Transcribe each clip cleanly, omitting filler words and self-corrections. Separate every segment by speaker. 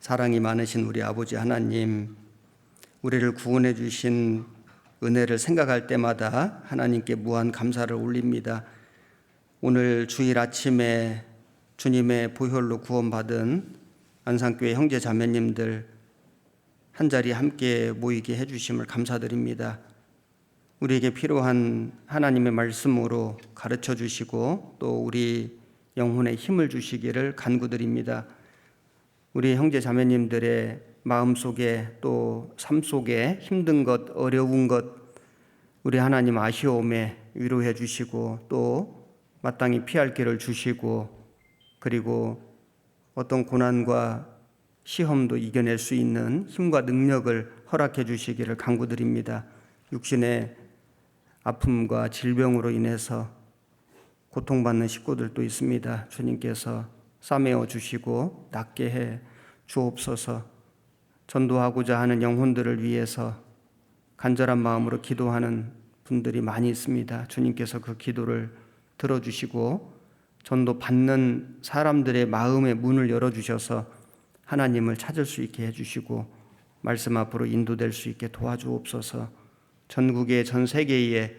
Speaker 1: 사랑이 많으신 우리 아버지 하나님, 우리를 구원해 주신 은혜를 생각할 때마다 하나님께 무한 감사를 올립니다. 오늘 주일 아침에 주님의 보혈로 구원받은 안산교회 형제 자매님들 한자리 함께 모이게 해주심을 감사드립니다. 우리에게 필요한 하나님의 말씀으로 가르쳐 주시고 또 우리 영혼에 힘을 주시기를 간구드립니다. 우리 형제 자매님들의 마음속에 또 삶 속에 힘든 것, 어려운 것 우리 하나님 아시오매 위로해 주시고 또 마땅히 피할 길을 주시고 그리고 어떤 고난과 시험도 이겨낼 수 있는 힘과 능력을 허락해 주시기를 간구드립니다. 육신의 아픔과 질병으로 인해서 고통받는 식구들도 있습니다. 주님께서 싸매어 주시고 낫게 해 주옵소서. 전도하고자 하는 영혼들을 위해서 간절한 마음으로 기도하는 분들이 많이 있습니다. 주님께서 그 기도를 들어주시고 전도 받는 사람들의 마음의 문을 열어주셔서 하나님을 찾을 수 있게 해주시고 말씀 앞으로 인도될 수 있게 도와주옵소서. 전국의 전 세계에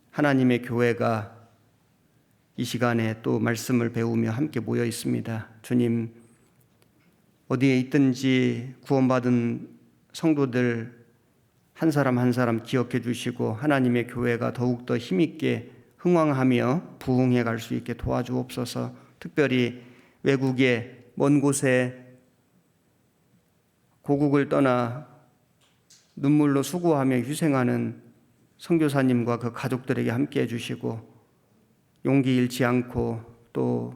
Speaker 1: 하나님의 교회가 이 시간에 또 말씀을 배우며 함께 모여 있습니다. 주님, 어디에 있든지 구원받은 성도들 한 사람 한 사람 기억해 주시고 하나님의 교회가 더욱더 힘있게 흥왕하며 부흥해 갈 수 있게 도와주옵소서. 특별히 외국에 먼 곳에 고국을 떠나 눈물로 수고하며 희생하는 선교사님과 그 가족들에게 함께 해주시고 용기 잃지 않고 또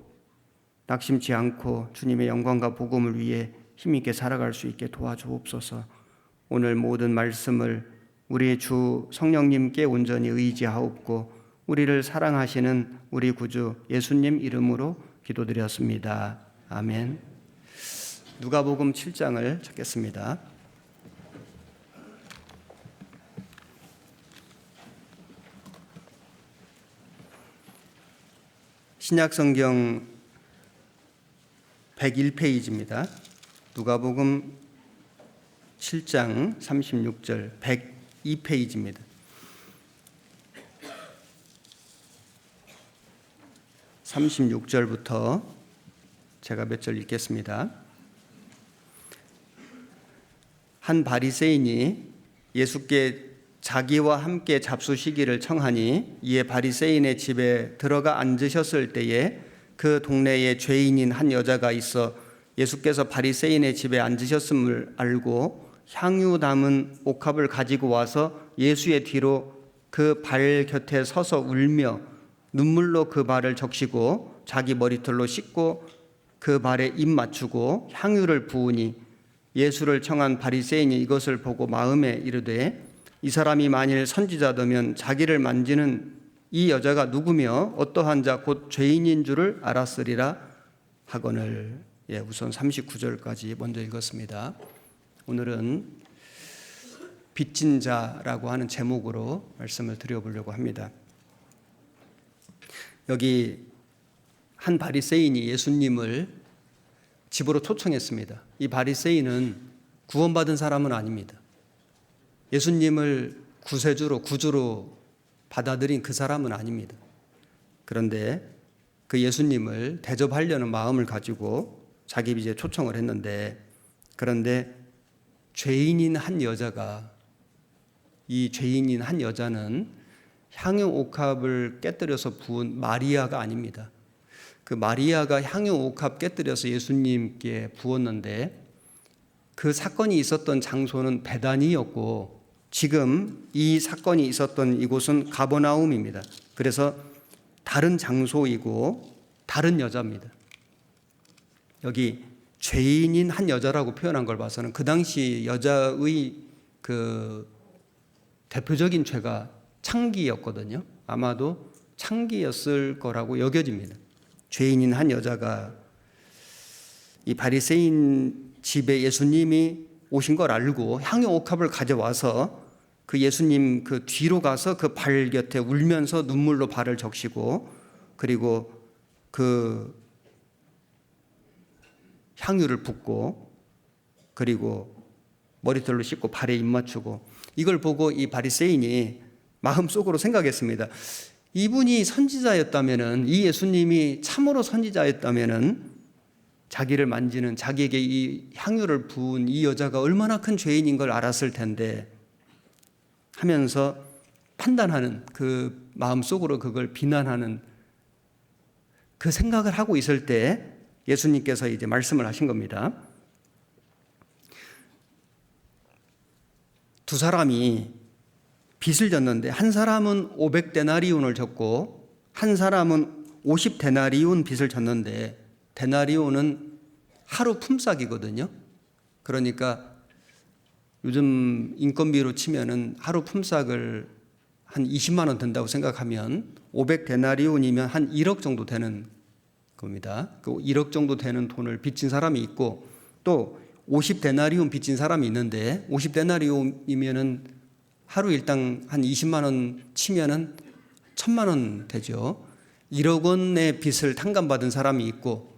Speaker 1: 낙심치 않고 주님의 영광과 복음을 위해 힘있게 살아갈 수 있게 도와주옵소서. 오늘 모든 말씀을 우리 주 성령님께 온전히 의지하옵고 우리를 사랑하시는 우리 구주 예수님 이름으로 기도드렸습니다. 아멘. 누가복음 7장을 찾겠습니다. 신약성경 101페이지입니다. 누가복음 7장 36절 102페이지입니다. (36절부터) 제가 몇 절 읽겠습니다. 한 바리새인이 예수께 자기와 함께 잡수시기를 청하니 이에 바리새인의 집에 들어가 앉으셨을 때에 그 동네에 죄인인 한 여자가 있어 예수께서 바리새인의 집에 앉으셨음을 알고 향유 담은 옥합을 가지고 와서 예수의 뒤로 그 발 곁에 서서 울며 눈물로 그 발을 적시고 자기 머리털로 씻고 그 발에 입 맞추고 향유를 부으니 예수를 청한 바리새인이 이것을 보고 마음에 이르되 이 사람이 만일 선지자더면 자기를 만지는 이 여자가 누구며 어떠한 자 곧 죄인인 줄을 알았으리라 하거늘. 우선 39절까지 먼저 읽었습니다. 오늘은 빚진 자라고 하는 제목으로 말씀을 드려보려고 합니다. 여기 한 바리새인이 예수님을 집으로 초청했습니다. 이 바리새인은 구원받은 사람은 아닙니다. 예수님을 구세주로 구주로 받아들인 그 사람은 아닙니다. 그런데 그 예수님을 대접하려는 마음을 가지고 자기 집에 초청을 했는데 그런데 죄인인 한 여자가 이 죄인인 한 여자는 향유 옥합을 깨뜨려서 부은 마리아가 아닙니다. 그 마리아가 향유 옥합 깨뜨려서 예수님께 부었는데 그 사건이 있었던 장소는 베다니였고 지금 이 사건이 있었던 이곳은 가버나움입니다. 그래서 다른 장소이고 다른 여자입니다. 여기 죄인인 한 여자라고 표현한 걸 봐서는 그 당시 여자의 그 대표적인 죄가 창기였거든요. 아마도 창기였을 거라고 여겨집니다. 죄인인 한 여자가 이 바리새인 집에 예수님이 오신 걸 알고 향유 옥합을 가져와서 그 예수님 그 뒤로 가서 그 발 곁에 울면서 눈물로 발을 적시고 그리고 그 향유를 붓고 그리고 머리털로 씻고 발에 입 맞추고, 이걸 보고 이 바리새인이 마음속으로 생각했습니다. 이분이 선지자였다면은, 이 예수님이 참으로 선지자였다면은 자기를 만지는, 자기에게 이 향유를 부은 이 여자가 얼마나 큰 죄인인 걸 알았을 텐데 하면서 판단하는, 그 마음속으로 그걸 비난하는 그 생각을 하고 있을 때 예수님께서 이제 말씀을 하신 겁니다. 두 사람이 빚을 졌는데 한 사람은 500데나리온을 졌고 한 사람은 50데나리온 빚을 졌는데, 데나리온은 하루 품삯이거든요. 그러니까 요즘 인건비로 치면은 하루 품삯을 한 20만 원 든다고 생각하면 500데나리온이면 한 1억 정도 되는 겁니다. 그 1억 정도 되는 돈을 빚진 사람이 있고, 또 50데나리온 빚진 사람이 있는데 50데나리온이면은 하루 일당 한 20만 원 치면은 1000만 원 되죠. 1억 원의 빚을 탕감받은 사람이 있고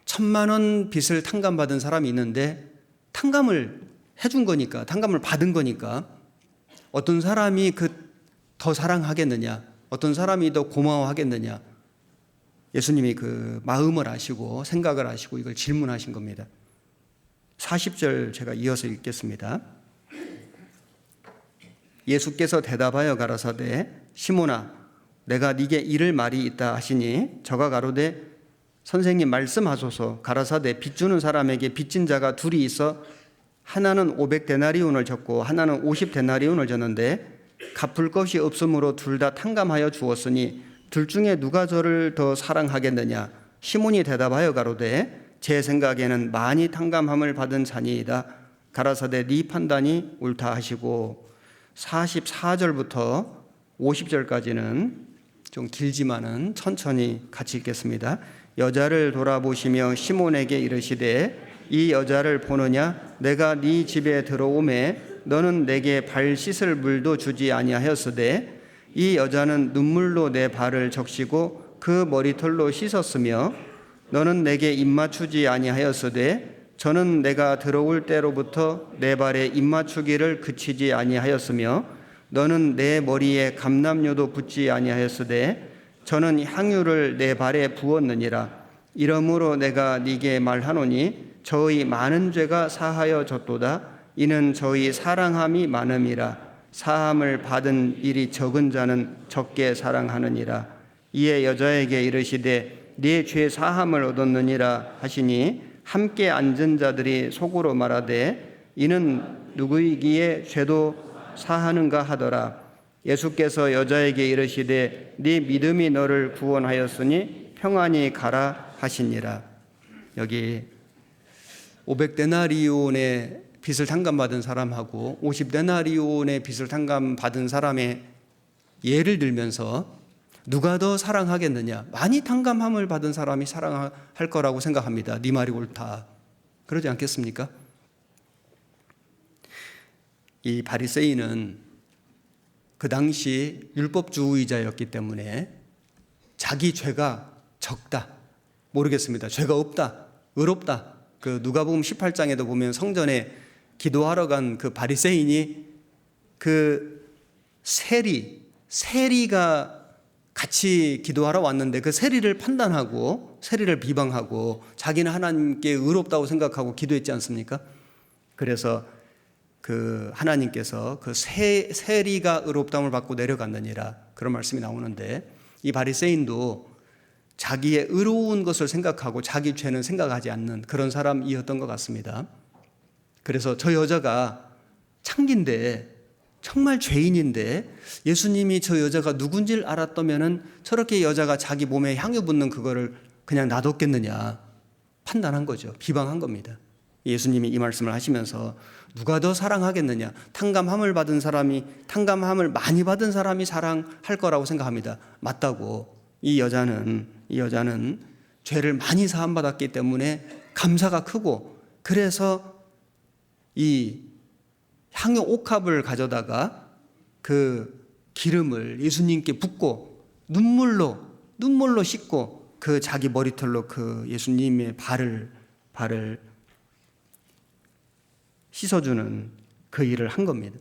Speaker 1: 1000만 원 빚을 탕감받은 사람이 있는데, 탕감을 해준 거니까, 탕감을 받은 거니까 어떤 사람이 더 사랑하겠느냐, 어떤 사람이 더 고마워하겠느냐, 예수님이 그 마음을 아시고 생각을 아시고 이걸 질문하신 겁니다. 40절 제가 이어서 읽겠습니다. 예수께서 대답하여 가라사대 시몬아 내가 네게 이를 말이 있다 하시니, 저가 가로되 선생님 말씀하소서. 가라사대 빚주는 사람에게 빚진 자가 둘이 있어 하나는 500데나리온을 졌고 하나는 50데나리온을 졌는데 갚을 것이 없으므로 둘 다 탕감하여 주었으니 둘 중에 누가 저를 더 사랑하겠느냐. 시몬이 대답하여 가로되 제 생각에는 많이 탕감함을 받은 자니이다. 가라사대 네 판단이 옳다 하시고, 44절부터 50절까지는 좀 길지만은 천천히 같이 읽겠습니다. 여자를 돌아보시며 시몬에게 이르시되 이 여자를 보느냐. 내가 네 집에 들어오매 너는 내게 발 씻을 물도 주지 아니하였으되 이 여자는 눈물로 내 발을 적시고 그 머리털로 씻었으며 너는 내게 입 맞추지 아니하였으되 저는 내가 들어올 때로부터 내 발에 입 맞추기를 그치지 아니하였으며 너는 내 머리에 감람유도 붓지 아니하였으되 저는 향유를 내 발에 부었느니라. 이러므로 내가 네게 말하노니 저의 많은 죄가 사하여 졌도다. 이는 저의 사랑함이 많음이라. 사함을 받은 일이 적은 자는 적게 사랑하느니라. 이에 여자에게 이르시되 네 죄 사함을 얻었느니라 하시니, 함께 앉은 자들이 속으로 말하되 이는 누구이기에 죄도 사하는가 하더라. 예수께서 여자에게 이르시되 네 믿음이 너를 구원하였으니 평안히 가라 하시니라. 여기 500데나리온의 빚을 탕감받은 사람하고 50데나리온의 빚을 탕감받은 사람의 예를 들면서 누가 더 사랑하겠느냐. 많이 탕감함을 받은 사람이 사랑할 거라고 생각합니다. 네 말이 옳다. 그러지 않겠습니까? 이 바리새인은 그 당시 율법주의자였기 때문에 자기 죄가 적다, 모르겠습니다, 죄가 없다, 의롭다. 그 누가복음 18장에도 보면 성전에 기도하러 간 그 바리새인이 그 세리가 같이 기도하러 왔는데 그 세리를 판단하고 세리를 비방하고 자기는 하나님께 의롭다고 생각하고 기도했지 않습니까? 그래서 그 하나님께서 그 세리가 의롭다함을 받고 내려갔느니라, 그런 말씀이 나오는데, 이 바리새인도 자기의 의로운 것을 생각하고 자기 죄는 생각하지 않는 그런 사람이었던 것 같습니다. 그래서 저 여자가 창기인데, 정말 죄인인데 예수님이 저 여자가 누군지를 알았다면은 저렇게 여자가 자기 몸에 향유 붓는 그거를 그냥 놔뒀겠느냐 판단한 거죠. 비방한 겁니다. 예수님이 이 말씀을 하시면서 누가 더 사랑하겠느냐. 탕감함을 많이 받은 사람이 사랑할 거라고 생각합니다. 맞다고. 이 여자는 죄를 많이 사함받았기 때문에 감사가 크고, 그래서 이 향유 옥합을 가져다가 그 기름을 예수님께 붓고 눈물로 씻고 그 자기 머리털로 그 예수님의 발을 씻어주는 그 일을 한 겁니다.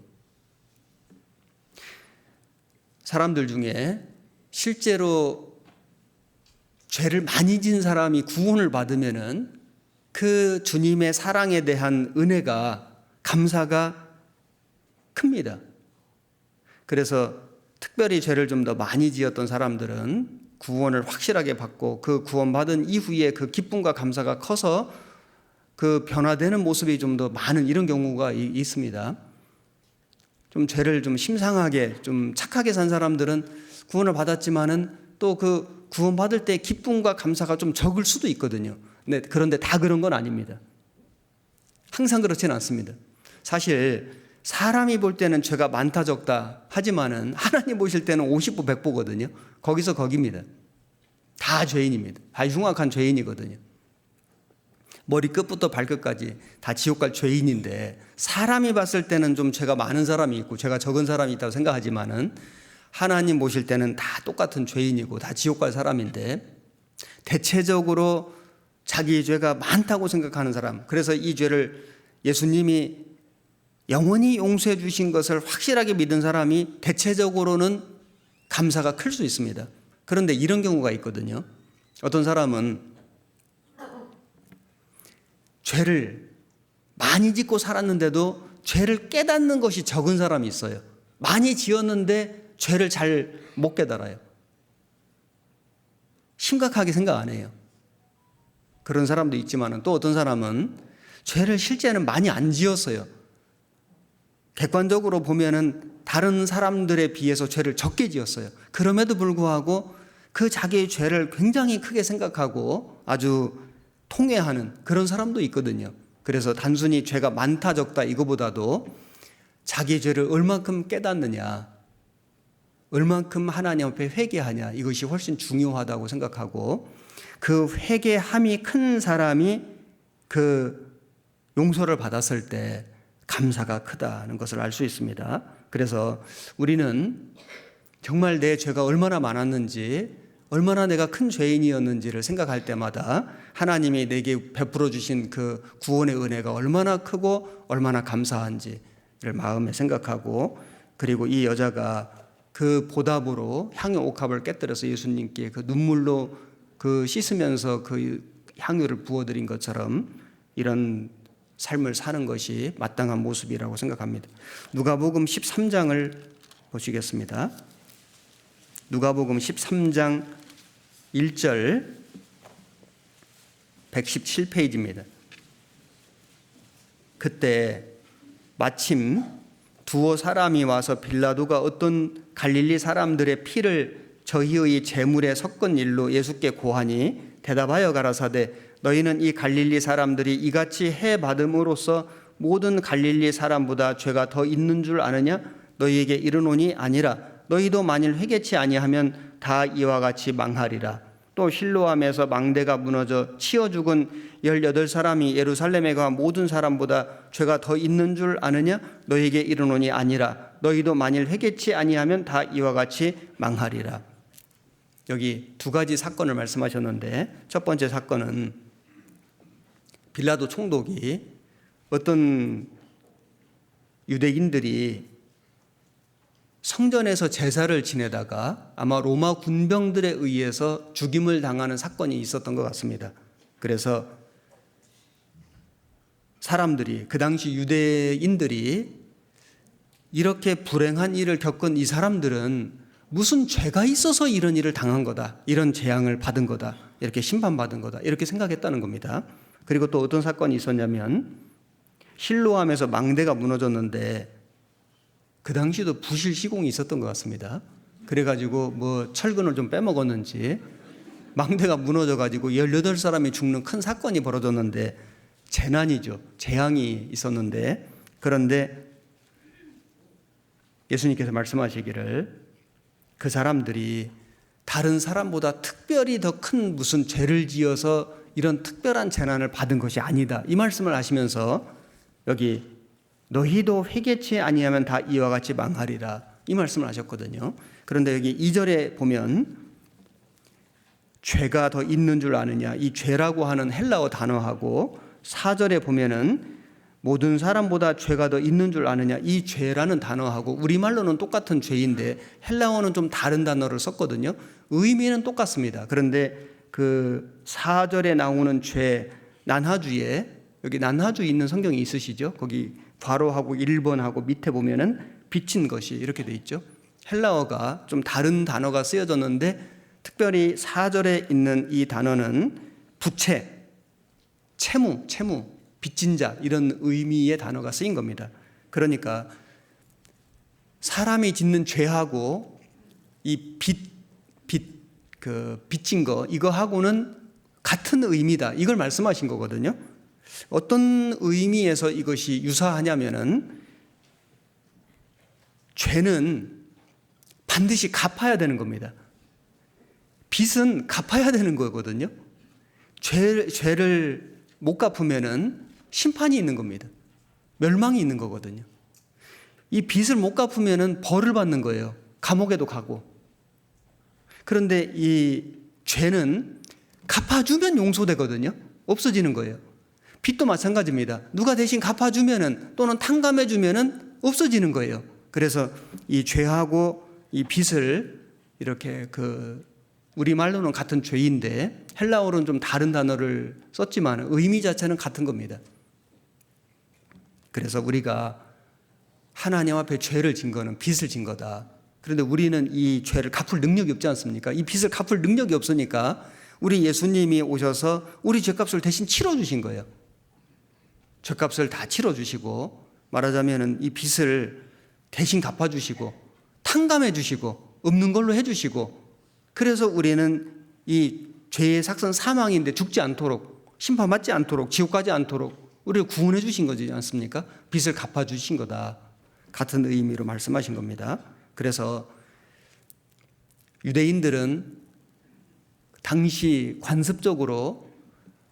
Speaker 1: 사람들 중에 실제로 죄를 많이 진 사람이 구원을 받으면은 그 주님의 사랑에 대한 은혜가, 감사가 큽니다. 그래서 특별히 죄를 좀 더 많이 지었던 사람들은 구원을 확실하게 받고 그 구원받은 이후에 그 기쁨과 감사가 커서 그 변화되는 모습이 좀 더 많은 이런 경우가 있습니다. 좀 죄를 좀 심상하게, 좀 착하게 산 사람들은 구원을 받았지만은 또 그 구원받을 때 기쁨과 감사가 좀 적을 수도 있거든요. 네, 그런데 다 그런 건 아닙니다. 항상 그렇지는 않습니다. 사실 사람이 볼 때는 죄가 많다 적다 하지만은 하나님 보실 때는 50보 100보거든요. 거기서 거기입니다. 다 죄인입니다. 다 흉악한 죄인이거든요. 머리끝부터 발끝까지 다 지옥 갈 죄인인데, 사람이 봤을 때는 좀 죄가 많은 사람이 있고 죄가 적은 사람이 있다고 생각하지만은 하나님 보실 때는 다 똑같은 죄인이고 다 지옥 갈 사람인데, 대체적으로 자기 죄가 많다고 생각하는 사람, 그래서 이 죄를 예수님이 영원히 용서해 주신 것을 확실하게 믿은 사람이 대체적으로는 감사가 클 수 있습니다. 그런데 이런 경우가 있거든요. 어떤 사람은 죄를 많이 짓고 살았는데도 죄를 깨닫는 것이 적은 사람이 있어요. 많이 지었는데 죄를 잘 못 깨달아요. 심각하게 생각 안 해요. 그런 사람도 있지만 또 어떤 사람은 죄를 실제는 많이 안 지었어요. 객관적으로 보면은 다른 사람들에 비해서 죄를 적게 지었어요. 그럼에도 불구하고 그 자기의 죄를 굉장히 크게 생각하고 아주 통회하는 그런 사람도 있거든요. 그래서 단순히 죄가 많다 적다 이거보다도 자기의 죄를 얼만큼 깨닫느냐, 얼만큼 하나님 앞에 회개하냐, 이것이 훨씬 중요하다고 생각하고, 그 회개함이 큰 사람이 그 용서를 받았을 때 감사가 크다는 것을 알 수 있습니다. 그래서 우리는 정말 내 죄가 얼마나 많았는지, 얼마나 내가 큰 죄인이었는지를 생각할 때마다 하나님이 내게 베풀어 주신 그 구원의 은혜가 얼마나 크고 얼마나 감사한지를 마음에 생각하고, 그리고 이 여자가 그 보답으로 향유 옥합을 깨뜨려서 예수님께 그 눈물로 그 씻으면서 그 향유를 부어드린 것처럼 이런 삶을 사는 것이 마땅한 모습이라고 생각합니다. 누가복음 13장을 보시겠습니다. 누가복음 13장 1절 117페이지입니다. 그때 마침 두어 사람이 와서 빌라도가 어떤 갈릴리 사람들의 피를 저희의 제물에 섞은 일로 예수께 고하니 대답하여 가라사대 너희는 이 갈릴리 사람들이 이같이 해 받음으로써 모든 갈릴리 사람보다 죄가 더 있는 줄 아느냐? 너희에게 이르노니 아니라 너희도 만일 회개치 아니하면 다 이와 같이 망하리라. 또 실로암에서 망대가 무너져 치어 죽은 18사람이 예루살렘에 가 모든 사람보다 죄가 더 있는 줄 아느냐? 너희에게 이르노니 아니라 너희도 만일 회개치 아니하면 다 이와 같이 망하리라. 여기 두 가지 사건을 말씀하셨는데, 첫 번째 사건은 빌라도 총독이 어떤 유대인들이 성전에서 제사를 지내다가 아마 로마 군병들에 의해서 죽임을 당하는 사건이 있었던 것 같습니다. 그래서 사람들이, 그 당시 유대인들이 이렇게 불행한 일을 겪은 이 사람들은 무슨 죄가 있어서 이런 일을 당한 거다, 이런 재앙을 받은 거다, 이렇게 심판받은 거다, 이렇게 생각했다는 겁니다. 그리고 또 어떤 사건이 있었냐면 실로암에서 망대가 무너졌는데 그 당시도 부실 시공이 있었던 것 같습니다. 그래가지고 뭐 철근을 좀 빼먹었는지 망대가 무너져가지고 18사람이 죽는 큰 사건이 벌어졌는데, 재난이죠. 재앙이 있었는데, 그런데 예수님께서 말씀하시기를 그 사람들이 다른 사람보다 특별히 더 큰 무슨 죄를 지어서 이런 특별한 재난을 받은 것이 아니다, 이 말씀을 하시면서 여기 너희도 회개치 아니하면 다 이와 같이 망하리라, 이 말씀을 하셨거든요. 그런데 여기 2절에 보면 죄가 더 있는 줄 아느냐, 이 죄라고 하는 헬라어 단어하고 4절에 보면은 모든 사람보다 죄가 더 있는 줄 아느냐. 이 죄라는 단어하고 우리말로는 똑같은 죄인데 헬라어는 좀 다른 단어를 썼거든요. 의미는 똑같습니다. 그런데 그 4절에 나오는 죄, 난하주에, 여기 난하주 있는 성경이 있으시죠? 거기 괄호하고 1번하고 밑에 보면은 비친 것이 이렇게 돼 있죠. 헬라어가 좀 다른 단어가 쓰여졌는데 특별히 4절에 있는 이 단어는 부채, 채무, 빚진 자, 이런 의미의 단어가 쓰인 겁니다. 그러니까 사람이 짓는 죄하고 이 빚진 거, 이거하고는 같은 의미다, 이걸 말씀하신 거거든요. 어떤 의미에서 이것이 유사하냐면은 죄는 반드시 갚아야 되는 겁니다. 빚은 갚아야 되는 거거든요. 죄를 못 갚으면은 심판이 있는 겁니다. 멸망이 있는 거거든요. 이 빚을 못 갚으면은 벌을 받는 거예요. 감옥에도 가고. 그런데 이 죄는 갚아주면 용서되거든요. 없어지는 거예요. 빚도 마찬가지입니다. 누가 대신 갚아주면은 또는 탕감해주면은 없어지는 거예요. 그래서 이 죄하고 이 빚을 이렇게 우리말로는 같은 죄인데 헬라어로는 좀 다른 단어를 썼지만 의미 자체는 같은 겁니다. 그래서 우리가 하나님 앞에 죄를 진 거는 빚을 진 거다. 그런데 우리는 이 죄를 갚을 능력이 없지 않습니까? 이 빚을 갚을 능력이 없으니까 우리 예수님이 오셔서 우리 죄값을 대신 치러주신 거예요. 죄값을 다 치러주시고, 말하자면 이 빚을 대신 갚아주시고 탕감해 주시고 없는 걸로 해주시고, 그래서 우리는 이 죄의 삭선 사망인데 죽지 않도록, 심판받지 않도록, 지옥 가지 않도록 우리를 구원해 주신 거지 않습니까? 빚을 갚아 주신 거다. 같은 의미로 말씀하신 겁니다. 그래서 유대인들은 당시 관습적으로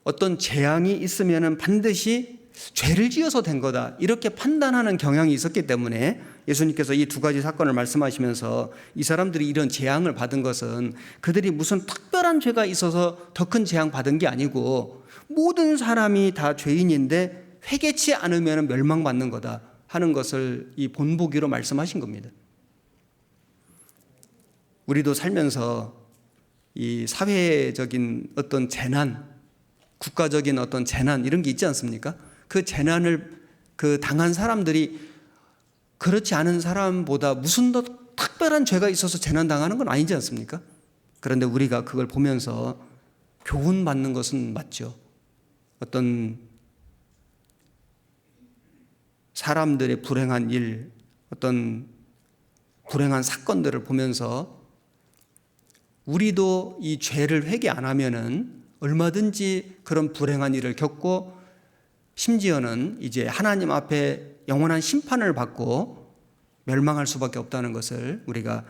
Speaker 1: 어떤 재앙이 있으면 반드시 죄를 지어서 된 거다, 이렇게 판단하는 경향이 있었기 때문에 예수님께서 이 두 가지 사건을 말씀하시면서 이 사람들이 이런 재앙을 받은 것은 그들이 무슨 특별한 죄가 있어서 더 큰 재앙 받은 게 아니고 모든 사람이 다 죄인인데 회개치 않으면 멸망받는 거다 하는 것을 이 본보기로 말씀하신 겁니다. 우리도 살면서 이 사회적인 어떤 재난, 국가적인 어떤 재난, 이런 게 있지 않습니까? 그 재난을 당한 사람들이 그렇지 않은 사람보다 무슨 더 특별한 죄가 있어서 재난 당하는 건 아니지 않습니까? 그런데 우리가 그걸 보면서 교훈받는 것은 맞죠. 어떤 사람들의 불행한 일, 어떤 불행한 사건들을 보면서 우리도 이 죄를 회개 안 하면은 얼마든지 그런 불행한 일을 겪고 심지어는 이제 하나님 앞에 영원한 심판을 받고 멸망할 수밖에 없다는 것을 우리가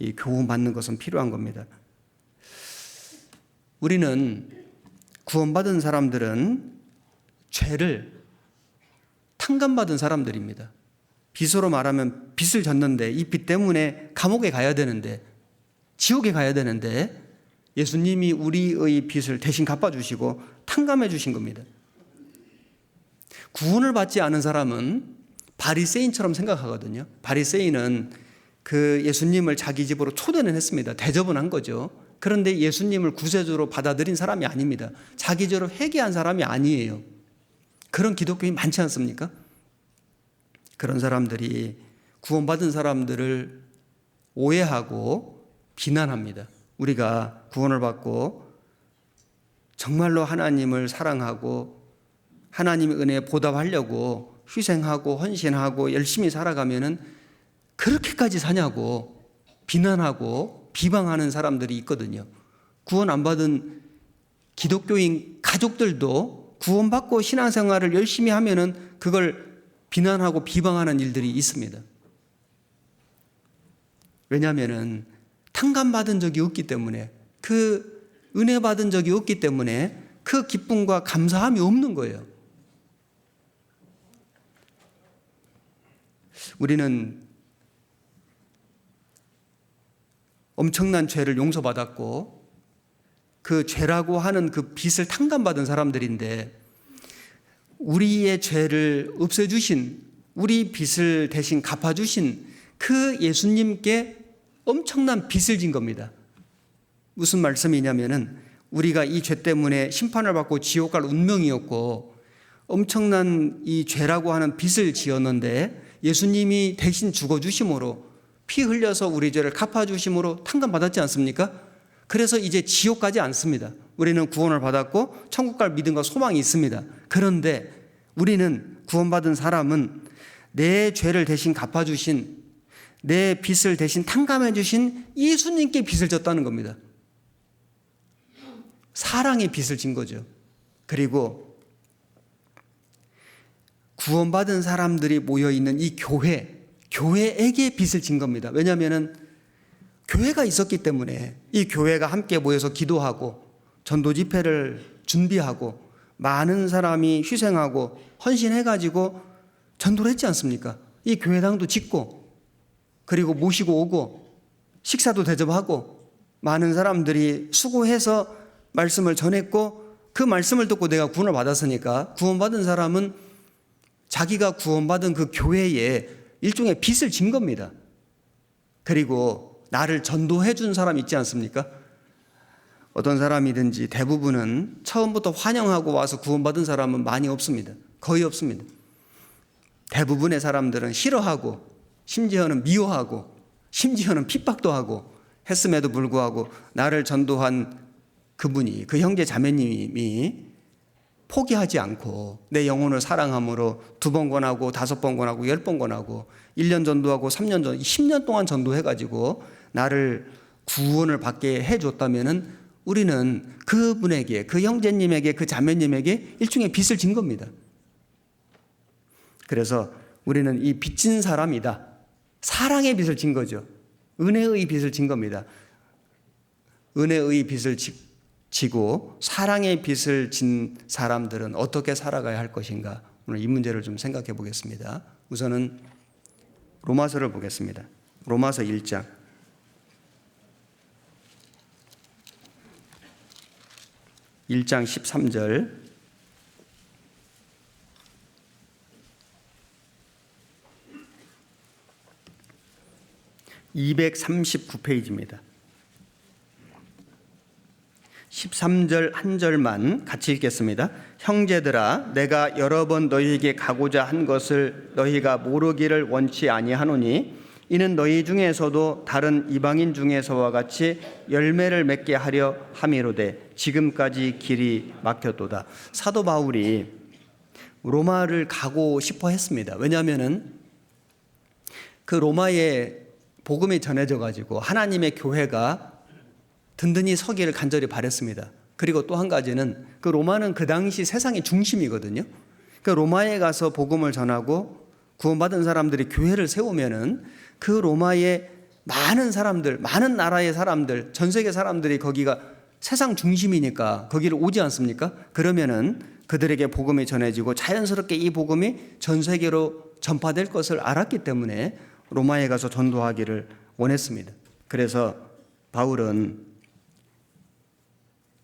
Speaker 1: 이 교훈받는 것은 필요한 겁니다. 우리는 구원받은 사람들은 죄를 탕감받은 사람들입니다. 빚으로 말하면 빚을 졌는데 이 빚 때문에 감옥에 가야 되는데, 지옥에 가야 되는데 예수님이 우리의 빚을 대신 갚아주시고 탕감해 주신 겁니다. 구원을 받지 않은 사람은 바리새인처럼 생각하거든요. 바리새인은 예수님을 자기 집으로 초대는 했습니다. 대접은 한 거죠. 그런데 예수님을 구세주로 받아들인 사람이 아닙니다. 자기 죄로 회개한 사람이 아니에요. 그런 기독교인이 많지 않습니까? 그런 사람들이 구원받은 사람들을 오해하고 비난합니다. 우리가 구원을 받고 정말로 하나님을 사랑하고 하나님의 은혜에 보답하려고 희생하고 헌신하고 열심히 살아가면은 그렇게까지 사냐고 비난하고 비방하는 사람들이 있거든요. 구원 안 받은 기독교인 가족들도 구원받고 신앙생활을 열심히 하면은 그걸 비난하고 비방하는 일들이 있습니다. 왜냐하면은 탕감받은 적이 없기 때문에, 은혜 받은 적이 없기 때문에 그 기쁨과 감사함이 없는 거예요. 우리는 엄청난 죄를 용서받았고 그 죄라고 하는 그 빚을 탕감받은 사람들인데, 우리의 죄를 없애주신, 우리 빚을 대신 갚아주신 그 예수님께 엄청난 빚을 진 겁니다. 무슨 말씀이냐면은 우리가 이 죄 때문에 심판을 받고 지옥 갈 운명이었고 엄청난 이 죄라고 하는 빚을 지었는데 예수님이 대신 죽어주심으로 피 흘려서 우리 죄를 갚아주심으로 탕감받았지 않습니까? 그래서 이제 지옥 가지 않습니다. 우리는 구원을 받았고 천국 갈 믿음과 소망이 있습니다. 그런데 우리는 구원받은 사람은 내 죄를 대신 갚아주신, 내 빚을 대신 탕감해 주신 예수님께 빚을 졌다는 겁니다. 사랑의 빚을 진 거죠. 그리고 구원받은 사람들이 모여있는 이 교회에게 빚을 진 겁니다. 왜냐하면 교회가 있었기 때문에 이 교회가 함께 모여서 기도하고 전도 집회를 준비하고 많은 사람이 희생하고 헌신해가지고 전도를 했지 않습니까? 이 교회당도 짓고 그리고 모시고 오고 식사도 대접하고 많은 사람들이 수고해서 말씀을 전했고 그 말씀을 듣고 내가 구원을 받았으니까 구원받은 사람은 자기가 구원받은 그 교회에 일종의 빚을 진 겁니다. 그리고 나를 전도해 준 사람 있지 않습니까? 어떤 사람이든지 대부분은 처음부터 환영하고 와서 구원받은 사람은 많이 없습니다. 거의 없습니다. 대부분의 사람들은 싫어하고 심지어는 미워하고 심지어는 핍박도 하고 했음에도 불구하고 나를 전도한 그분이, 그 형제 자매님이 포기하지 않고 내 영혼을 사랑함으로 2번 권하고 5번 권하고 10번 권하고 1년 전도하고 3년 전 10년 동안 전도해가지고 나를 구원을 받게 해줬다면은 우리는 그분에게, 그 형제님에게, 그 자매님에게 일종의 빚을 진 겁니다. 그래서 우리는 이 빚진 사람이다. 사랑의 빚을 진 거죠. 은혜의 빚을 진 겁니다. 은혜의 빚을 지고 사랑의 빚을 진 사람들은 어떻게 살아가야 할 것인가? 오늘 이 문제를 좀 생각해 보겠습니다. 우선은 로마서를 보겠습니다. 로마서 1장. 1장 13절. (239페이지입니다) 13절 한 절만 같이 읽겠습니다. 형제들아, 내가 여러 번 너희에게 가고자 한 것을 너희가 모르기를 원치 아니하노니 이는 너희 중에서도 다른 이방인 중에서와 같이 열매를 맺게 하려 함이로되 지금까지 길이 막혔도다. 사도 바울이 로마를 가고 싶어 했습니다. 왜냐하면은 그 로마에 복음이 전해져 가지고 하나님의 교회가 든든히 서기를 간절히 바랬습니다. 그리고 또 한 가지는 그 로마는 그 당시 세상의 중심이거든요. 그 로마에 가서 복음을 전하고 구원받은 사람들이 교회를 세우면은 그 로마의 많은 사람들, 많은 나라의 사람들, 전 세계 사람들이 거기가 세상 중심이니까 거기를 오지 않습니까? 그러면은 그들에게 복음이 전해지고 자연스럽게 이 복음이 전 세계로 전파될 것을 알았기 때문에 로마에 가서 전도하기를 원했습니다. 그래서 바울은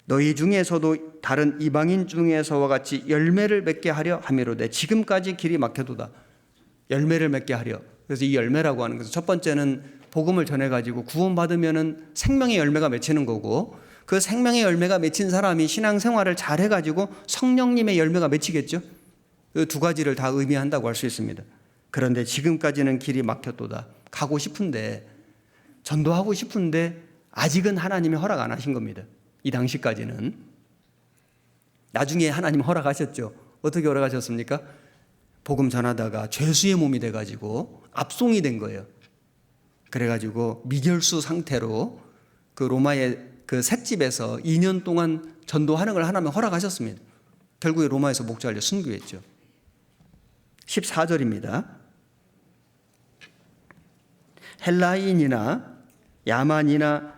Speaker 1: 너희 중에서도 다른 이방인 중에서와 같이 열매를 맺게 하려 함이로되 지금까지 길이 막혀도다. 열매를 맺게 하려. 그래서 이 열매라고 하는 것은 첫 번째는 복음을 전해가지고 구원받으면은 생명의 열매가 맺히는 거고 그 생명의 열매가 맺힌 사람이 신앙생활을 잘 해가지고 성령님의 열매가 맺히겠죠. 그 두 가지를 다 의미한다고 할 수 있습니다. 그런데 지금까지는 길이 막혔도다. 가고 싶은데 전도하고 싶은데 아직은 하나님이 허락 안 하신 겁니다. 이 당시까지는. 나중에 하나님 허락하셨죠. 어떻게 허락하셨습니까? 복음 전하다가 죄수의 몸이 돼가지고 압송이 된 거예요. 그래가지고 미결수 상태로 그 로마의 그 셋집에서 2년 동안 전도하는 걸 하나님 허락하셨습니다. 결국에 로마에서 목자를 순교했죠. 14절입니다. 헬라인이나 야만이나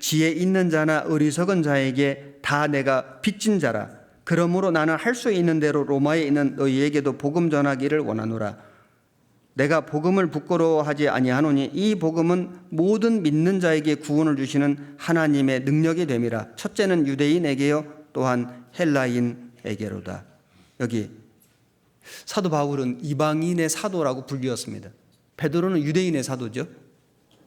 Speaker 1: 지혜 있는 자나 어리석은 자에게 다 내가 빚진 자라. 그러므로 나는 할 수 있는 대로 로마에 있는 너희에게도 복음 전하기를 원하노라. 내가 복음을 부끄러워하지 아니하노니 이 복음은 모든 믿는 자에게 구원을 주시는 하나님의 능력이 됨이라. 첫째는 유대인에게요 또한 헬라인에게로다. 여기 사도 바울은 이방인의 사도라고 불리웠습니다. 베드로는 유대인의 사도죠.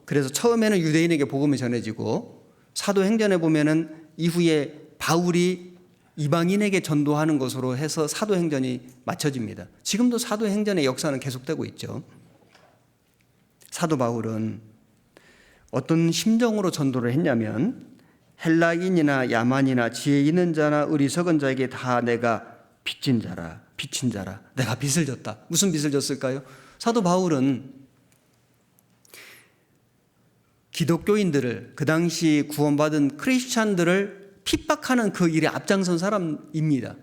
Speaker 1: 그래서 처음에는 유대인에게 복음이 전해지고 사도행전에 보면은 이후에 바울이 이방인에게 전도하는 것으로 해서 사도행전이 맞춰집니다. 지금도 사도행전의 역사는 계속되고 있죠. 사도 바울은 어떤 심정으로 전도를 했냐면 헬라인이나 야만이나 지혜 있는 자나 어리석은 자에게 다 내가 빚진 자라, 내가 빚을 졌다. 무슨 빚을 졌을까요? 사도 바울은 기독교인들을, 그 당시 구원받은 크리스찬들을 핍박하는 그 일에 앞장선 사람입니다.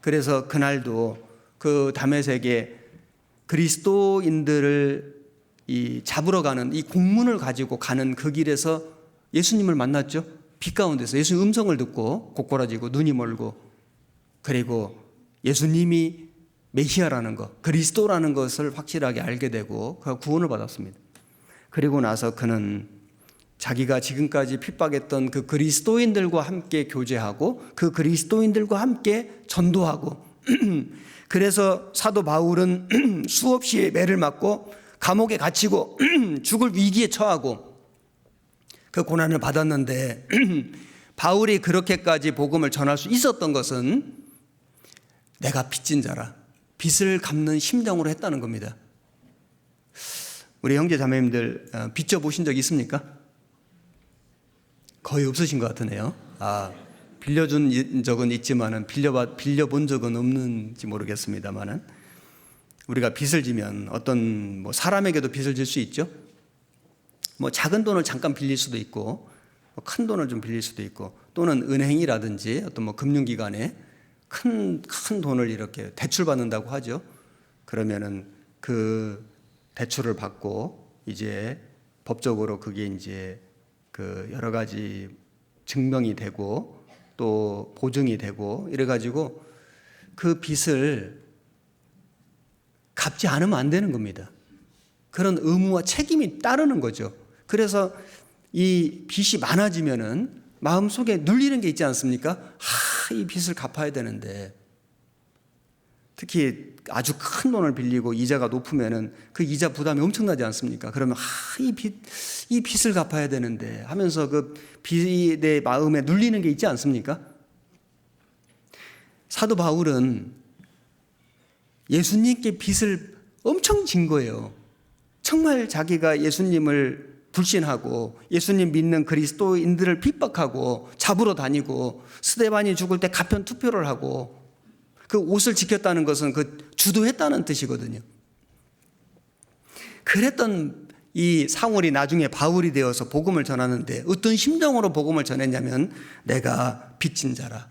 Speaker 1: 그래서 그날도 그 다메섹에 그리스도인들을 잡으러 가는 이 공문을 가지고 가는 그 길에서 예수님을 만났죠. 빛 가운데서 예수님 음성을 듣고 고꾸라지고 눈이 멀고, 그리고 예수님이 메시아라는 것, 그리스도라는 것을 확실하게 알게 되고 그 구원을 받았습니다. 그리고 나서 그는 자기가 지금까지 핍박했던 그 그리스도인들과 함께 교제하고 그 그리스도인들과 함께 전도하고 그래서 사도 바울은 수없이 매를 맞고 감옥에 갇히고 죽을 위기에 처하고 그 고난을 받았는데 바울이 그렇게까지 복음을 전할 수 있었던 것은 내가 빚진 자라, 빚을 갚는 심정으로 했다는 겁니다. 우리 형제 자매님들 빚져 보신 적 있습니까? 거의 없으신 것 같으네요. 빌려준 적은 있지만은 빌려본 적은 없는지 모르겠습니다만은 우리가 빚을 지면 어떤 사람에게도 빚을 질 수 있죠. 작은 돈을 잠깐 빌릴 수도 있고 큰 돈을 좀 빌릴 수도 있고 또는 은행이라든지 어떤 금융기관에 큰 돈을 이렇게 대출받는다고 하죠. 그러면은 그 대출을 받고 이제 법적으로 그게 이제 그 여러 가지 증명이 되고 또 보증이 되고 이래가지고 그 빚을 갚지 않으면 안 되는 겁니다. 그런 의무와 책임이 따르는 거죠. 그래서 이 빚이 많아지면은 마음속에 눌리는 게 있지 않습니까? 이 빚을 갚아야 되는데, 특히 아주 큰 돈을 빌리고 이자가 높으면은 그 이자 부담이 엄청나지 않습니까? 그러면 이 빚을 갚아야 되는데 하면서 그 빚의 마음에 눌리는 게 있지 않습니까? 사도 바울은 예수님께 빚을 엄청 진 거예요. 정말 자기가 예수님을 불신하고 예수님 믿는 그리스도인들을 핍박하고 잡으러 다니고 스데반이 죽을 때 가편 투표를 하고 그 옷을 지켰다는 것은 그 주도했다는 뜻이거든요. 그랬던 이 사울이 나중에 바울이 되어서 복음을 전하는데 어떤 심정으로 복음을 전했냐면 내가 빚진 자라.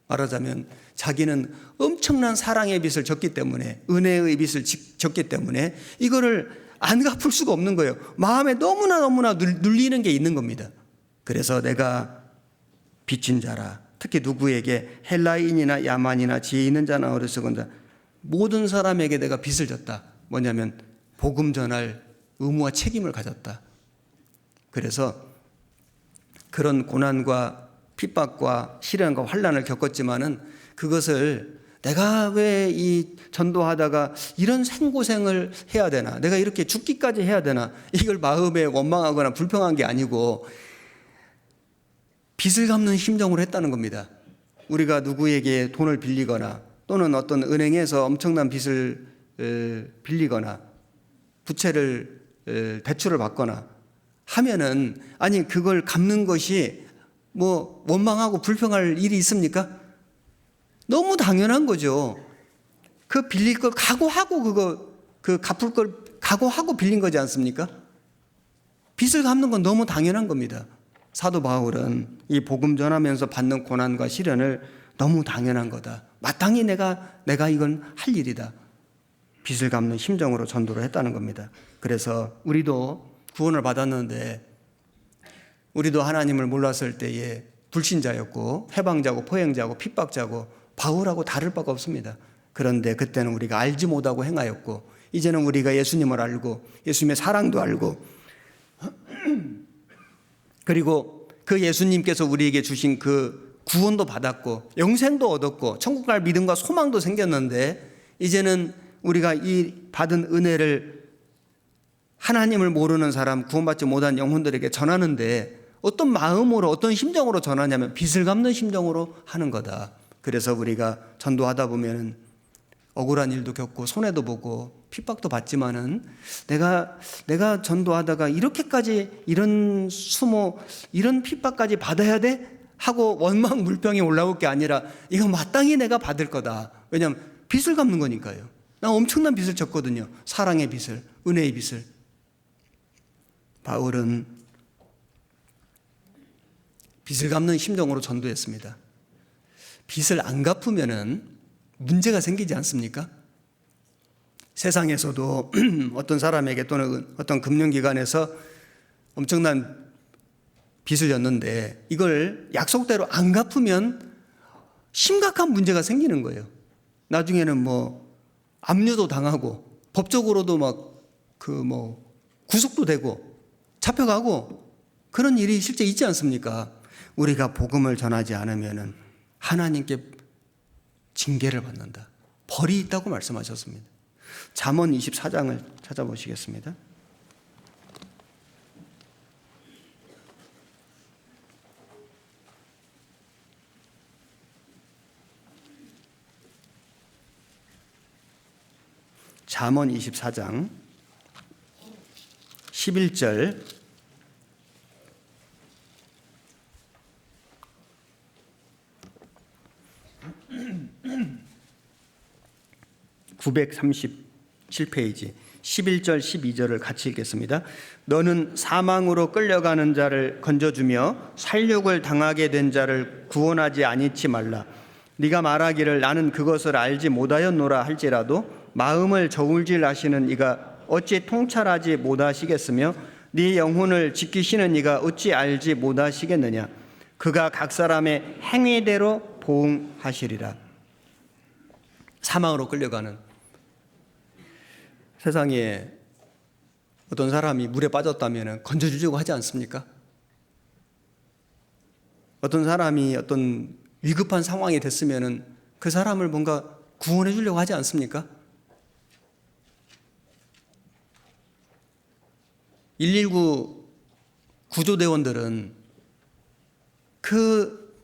Speaker 1: 말하자면 자기는 엄청난 사랑의 빚을 졌기 때문에, 은혜의 빚을 졌기 때문에 이거를 안 갚을 수가 없는 거예요. 마음에 너무나 눌리는 게 있는 겁니다. 그래서 내가 빚진 자라. 특히 누구에게? 헬라인이나 야만이나 지혜 있는 자나 어리석은 자, 모든 사람에게 내가 빚을 졌다. 뭐냐면 복음 전할 의무와 책임을 가졌다. 그래서 그런 고난과 핍박과 시련과 환난을 겪었지만은 그것을 내가 왜 이 전도하다가 이런 생고생을 해야 되나, 내가 이렇게 죽기까지 해야 되나, 이걸 마음에 원망하거나 불평한 게 아니고 빚을 갚는 심정으로 했다는 겁니다. 우리가 누구에게 돈을 빌리거나 또는 어떤 은행에서 엄청난 빚을 빌리거나 부채를 대출을 받거나 하면은 그걸 갚는 것이 원망하고 불평할 일이 있습니까? 너무 당연한 거죠. 그 빌릴 걸 각오하고 갚을 걸 각오하고 빌린 거지 않습니까? 빚을 갚는 건 너무 당연한 겁니다. 사도 바울은 이 복음 전하면서 받는 고난과 시련을 너무 당연한 거다. 마땅히 내가 이건 할 일이다. 빚을 갚는 심정으로 전도를 했다는 겁니다. 그래서 우리도 구원을 받았는데 우리도 하나님을 몰랐을 때에 불신자였고 해방자고 포행자고 핍박자고 바울하고 다를 바가 없습니다. 그런데 그때는 우리가 알지 못하고 행하였고 이제는 우리가 예수님을 알고 예수님의 사랑도 알고 그리고 그 예수님께서 우리에게 주신 그 구원도 받았고 영생도 얻었고 천국 갈 믿음과 소망도 생겼는데 이제는 우리가 이 받은 은혜를 하나님을 모르는 사람, 구원받지 못한 영혼들에게 전하는데 어떤 마음으로, 어떤 심정으로 전하냐면 빚을 갚는 심정으로 하는 거다. 그래서 우리가 전도하다 보면은 억울한 일도 겪고 손해도 보고 핍박도 받지만은 내가 전도하다가 이렇게까지 이런 수모, 이런 핍박까지 받아야 돼? 하고 원망 물병이 올라올 게 아니라 이거 마땅히 내가 받을 거다. 왜냐하면 빚을 갚는 거니까요. 나 엄청난 빚을 졌거든요. 사랑의 빚을, 은혜의 빚을. 바울은 빚을 갚는 심정으로 전도했습니다. 빚을 안 갚으면은 문제가 생기지 않습니까? 세상에서도 어떤 사람에게 또는 어떤 금융기관에서 엄청난 빚을 졌는데 이걸 약속대로 안 갚으면 심각한 문제가 생기는 거예요. 나중에는 뭐 압류도 당하고 법적으로도 구속도 되고 잡혀가고 그런 일이 실제 있지 않습니까? 우리가 복음을 전하지 않으면은 하나님께 징계를 받는다. 벌이 있다고 말씀하셨습니다. 잠언 24장을 찾아보시겠습니다. 잠언 24장 11절 937페이지 11절 12절을 같이 읽겠습니다. 너는 사망으로 끌려가는 자를 건져주며 살육을 당하게 된 자를 구원하지 아니치 말라. 네가 말하기를 나는 그것을 알지 못하였노라 할지라도 마음을 저울질 하시는 이가 어찌 통찰하지 못하시겠으며 네 영혼을 지키시는 이가 어찌 알지 못하시겠느냐. 그가 각 사람의 행위대로 보응하시리라. 사망으로 끌려가는, 세상에 어떤 사람이 물에 빠졌다면 건져주려고 하지 않습니까? 어떤 사람이 어떤 위급한 상황이 됐으면 그 사람을 뭔가 구원해 주려고 하지 않습니까? 119 구조대원들은 그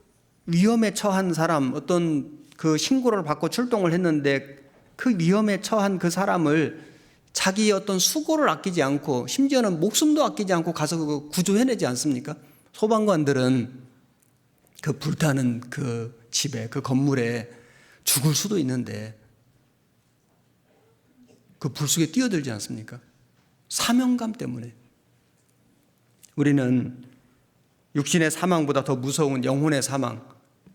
Speaker 1: 위험에 처한 사람, 어떤 그 신고를 받고 출동을 했는데 그 위험에 처한 그 사람을 자기 어떤 수고를 아끼지 않고 심지어는 목숨도 아끼지 않고 가서 그거 구조해내지 않습니까? 소방관들은 그 불타는 그 집에, 그 건물에 죽을 수도 있는데 그 불 속에 뛰어들지 않습니까? 사명감 때문에. 우리는 육신의 사망보다 더 무서운 영혼의 사망,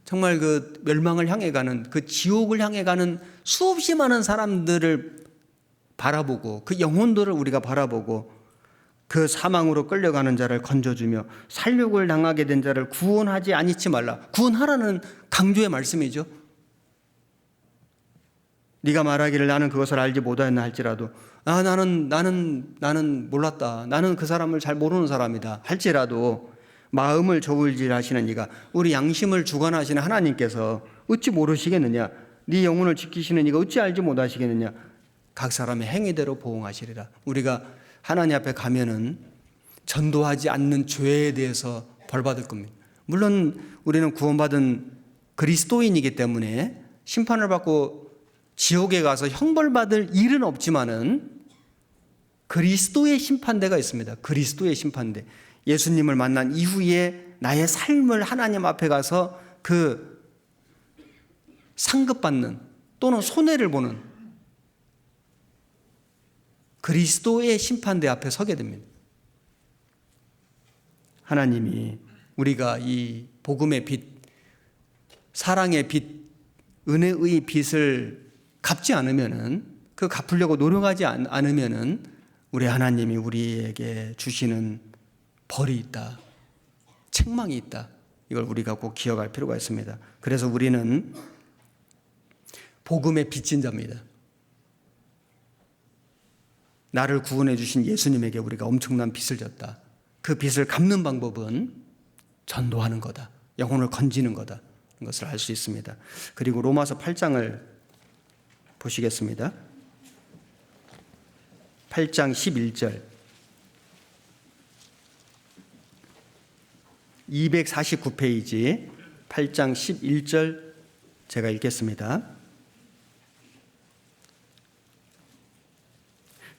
Speaker 1: 정말 그 멸망을 향해 가는, 그 지옥을 향해 가는 수없이 많은 사람들을 바라보고 그 영혼들을 우리가 바라보고 그 사망으로 끌려가는 자를 건져주며 살육을 당하게 된 자를 구원하지 아니치 말라. 구원하라는 강조의 말씀이죠. 네가 말하기를 나는 그것을 알지 못하였나 할지라도 나는 몰랐다. 나는 그 사람을 잘 모르는 사람이다. 할지라도 마음을 저울질 하시는 이가, 우리 양심을 주관하시는 하나님께서 어찌 모르시겠느냐. 네 영혼을 지키시는 이가 어찌 알지 못하시겠느냐. 각 사람의 행위대로 보응하시리라. 우리가 하나님 앞에 가면은 전도하지 않는 죄에 대해서 벌 받을 겁니다. 물론 우리는 구원받은 그리스도인이기 때문에 심판을 받고 지옥에 가서 형벌받을 일은 없지만은 그리스도의 심판대가 있습니다. 그리스도의 심판대. 예수님을 만난 이후에 나의 삶을 하나님 앞에 가서 그 상급받는 또는 손해를 보는 그리스도의 심판대 앞에 서게 됩니다. 하나님이 우리가 이 복음의 빚, 사랑의 빚, 은혜의 빚을 갚지 않으면은, 그 갚으려고 노력하지 않으면은 우리 하나님이 우리에게 주시는 벌이 있다, 책망이 있다. 이걸 우리가 꼭 기억할 필요가 있습니다. 그래서 우리는 복음의 빚진 자입니다. 나를 구원해 주신 예수님에게 우리가 엄청난 빚을 졌다. 그 빚을 갚는 방법은 전도하는 거다. 영혼을 건지는 거다. 이것을 알 수 있습니다. 그리고 로마서 8장을 보시겠습니다. 8장 11절, 249페이지 8장 11절 제가 읽겠습니다.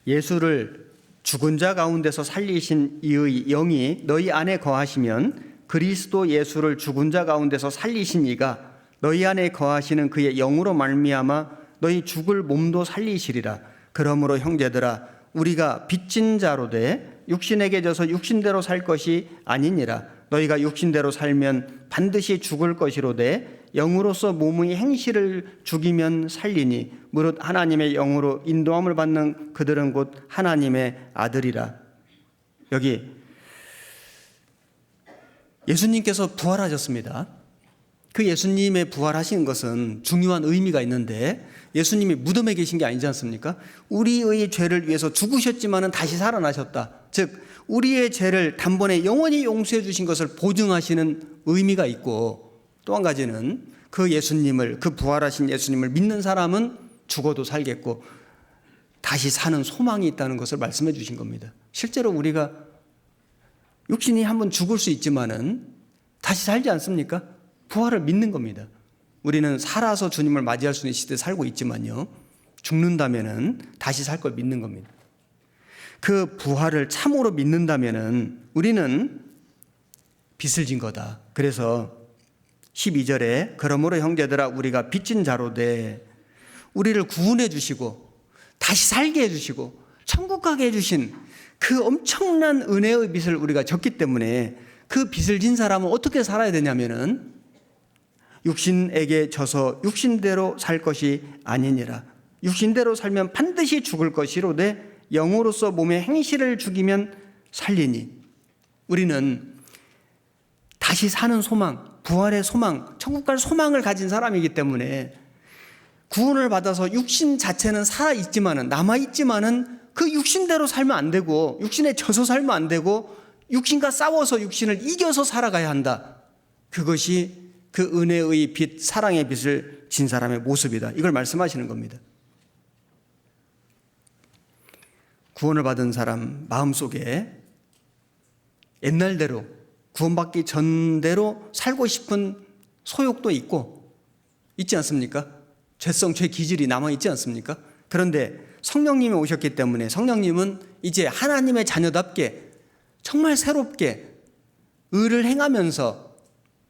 Speaker 1: 예수를 죽은 자 가운데서 살리신 이의 영이 너희 안에 거하시면 그리스도 예수를 죽은 자 가운데서 살리신 이가 너희 안에 거하시는 그의 영으로 말미암아 너희 죽을 몸도 살리시리라. 그러므로 형제들아, 우리가 빚진 자로 돼 육신에게 져서 육신대로 살 것이 아니니라. 너희가 육신대로 살면 반드시 죽을 것이로되 영으로서 몸의 행실을 죽이면 살리니 무릇 하나님의 영으로 인도함을 받는 그들은 곧 하나님의 아들이라. 여기 예수님께서 부활하셨습니다. 그 예수님의 부활하신 것은 중요한 의미가 있는데, 예수님이 무덤에 계신 게 아니지 않습니까? 우리의 죄를 위해서 죽으셨지만은 다시 살아나셨다. 즉 우리의 죄를 단번에 영원히 용서해 주신 것을 보증하시는 의미가 있고, 또 한 가지는 그 예수님을, 그 부활하신 예수님을 믿는 사람은 죽어도 살겠고 다시 사는 소망이 있다는 것을 말씀해 주신 겁니다. 실제로 우리가 육신이 한번 죽을 수 있지만은 다시 살지 않습니까? 부활을 믿는 겁니다. 우리는 살아서 주님을 맞이할 수 있는 시대에 살고 있지만요, 죽는다면은 다시 살 걸 믿는 겁니다. 그 부활을 참으로 믿는다면은 우리는 빚을 진 거다. 그래서 12절에 그러므로 형제들아, 우리가 빚진 자로 돼 우리를 구원해 주시고 다시 살게 해 주시고 천국 가게 해 주신 그 엄청난 은혜의 빚을 우리가 졌기 때문에, 그 빚을 진 사람은 어떻게 살아야 되냐면은 육신에게 져서 육신대로 살 것이 아니니라. 육신대로 살면 반드시 죽을 것이로되 영으로서 몸의 행실을 죽이면 살리니. 우리는 다시 사는 소망, 부활의 소망, 천국 갈 소망을 가진 사람이기 때문에 구원을 받아서 육신 자체는 살아있지만은, 남아있지만은 그 육신대로 살면 안 되고, 육신에 져서 살면 안 되고, 육신과 싸워서 육신을 이겨서 살아가야 한다. 그것이 그 은혜의 빛, 사랑의 빛을 진 사람의 모습이다. 이걸 말씀하시는 겁니다. 구원을 받은 사람 마음속에 옛날대로, 구원받기 전대로 살고 싶은 소욕도 있고 있지 않습니까? 죄성, 죄 기질이 남아있지 않습니까? 그런데 성령님이 오셨기 때문에 성령님은 이제 하나님의 자녀답게 정말 새롭게 의를 행하면서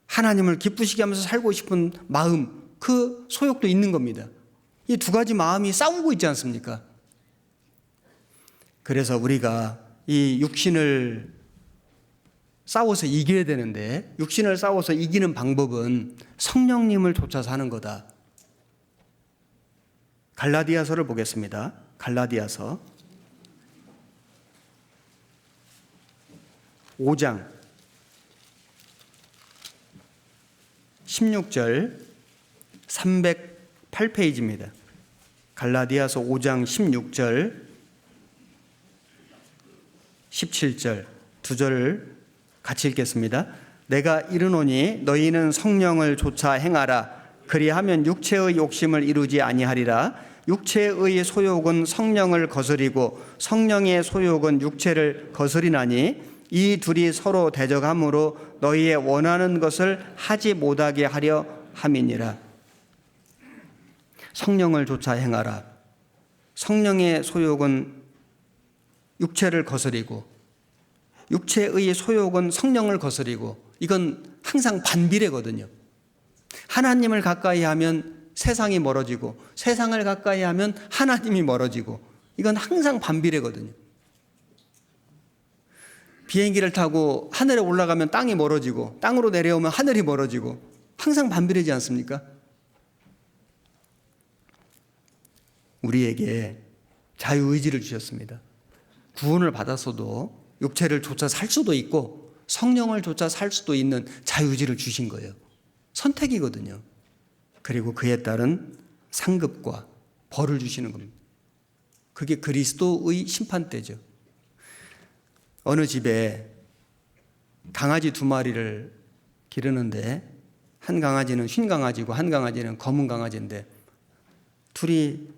Speaker 1: 하나님을 기쁘시게 하면서 살고 싶은 마음, 그 소욕도 있는 겁니다. 이 두 가지 마음이 싸우고 있지 않습니까? 그래서 우리가 이 육신을 싸워서 이겨야 되는데, 육신을 싸워서 이기는 방법은 성령님을 쫓아 사는 거다. 갈라디아서를 보겠습니다. 갈라디아서 5장 16절 308페이지입니다. 갈라디아서 5장 16절 17절 두 절을 같이 읽겠습니다. 내가 이르노니 너희는 성령을 쫓아 행하라. 그리하면 육체의 욕심을 이루지 아니하리라. 육체의 소욕은 성령을 거스리고 성령의 소욕은 육체를 거스리나니 이 둘이 서로 대적함으로 너희의 원하는 것을 하지 못하게 하려 함이니라. 성령을 쫓아 행하라. 성령의 소욕은 육체를 거스리고 육체의 소욕은 성령을 거스리고, 이건 항상 반비례거든요. 하나님을 가까이 하면 세상이 멀어지고 세상을 가까이 하면 하나님이 멀어지고, 이건 항상 반비례거든요. 비행기를 타고 하늘에 올라가면 땅이 멀어지고 땅으로 내려오면 하늘이 멀어지고, 항상 반비례지 않습니까? 우리에게 자유의지를 주셨습니다. 구원을 받았어도 육체를 쫓아 살 수도 있고 성령을 쫓아 살 수도 있는 자유의지를 주신 거예요. 선택이거든요. 그리고 그에 따른 상급과 벌을 주시는 겁니다. 그게 그리스도의 심판대죠. 어느 집에 강아지 2마리를 기르는데, 한 강아지는 흰 강아지고 한 강아지는 검은 강아지인데 둘이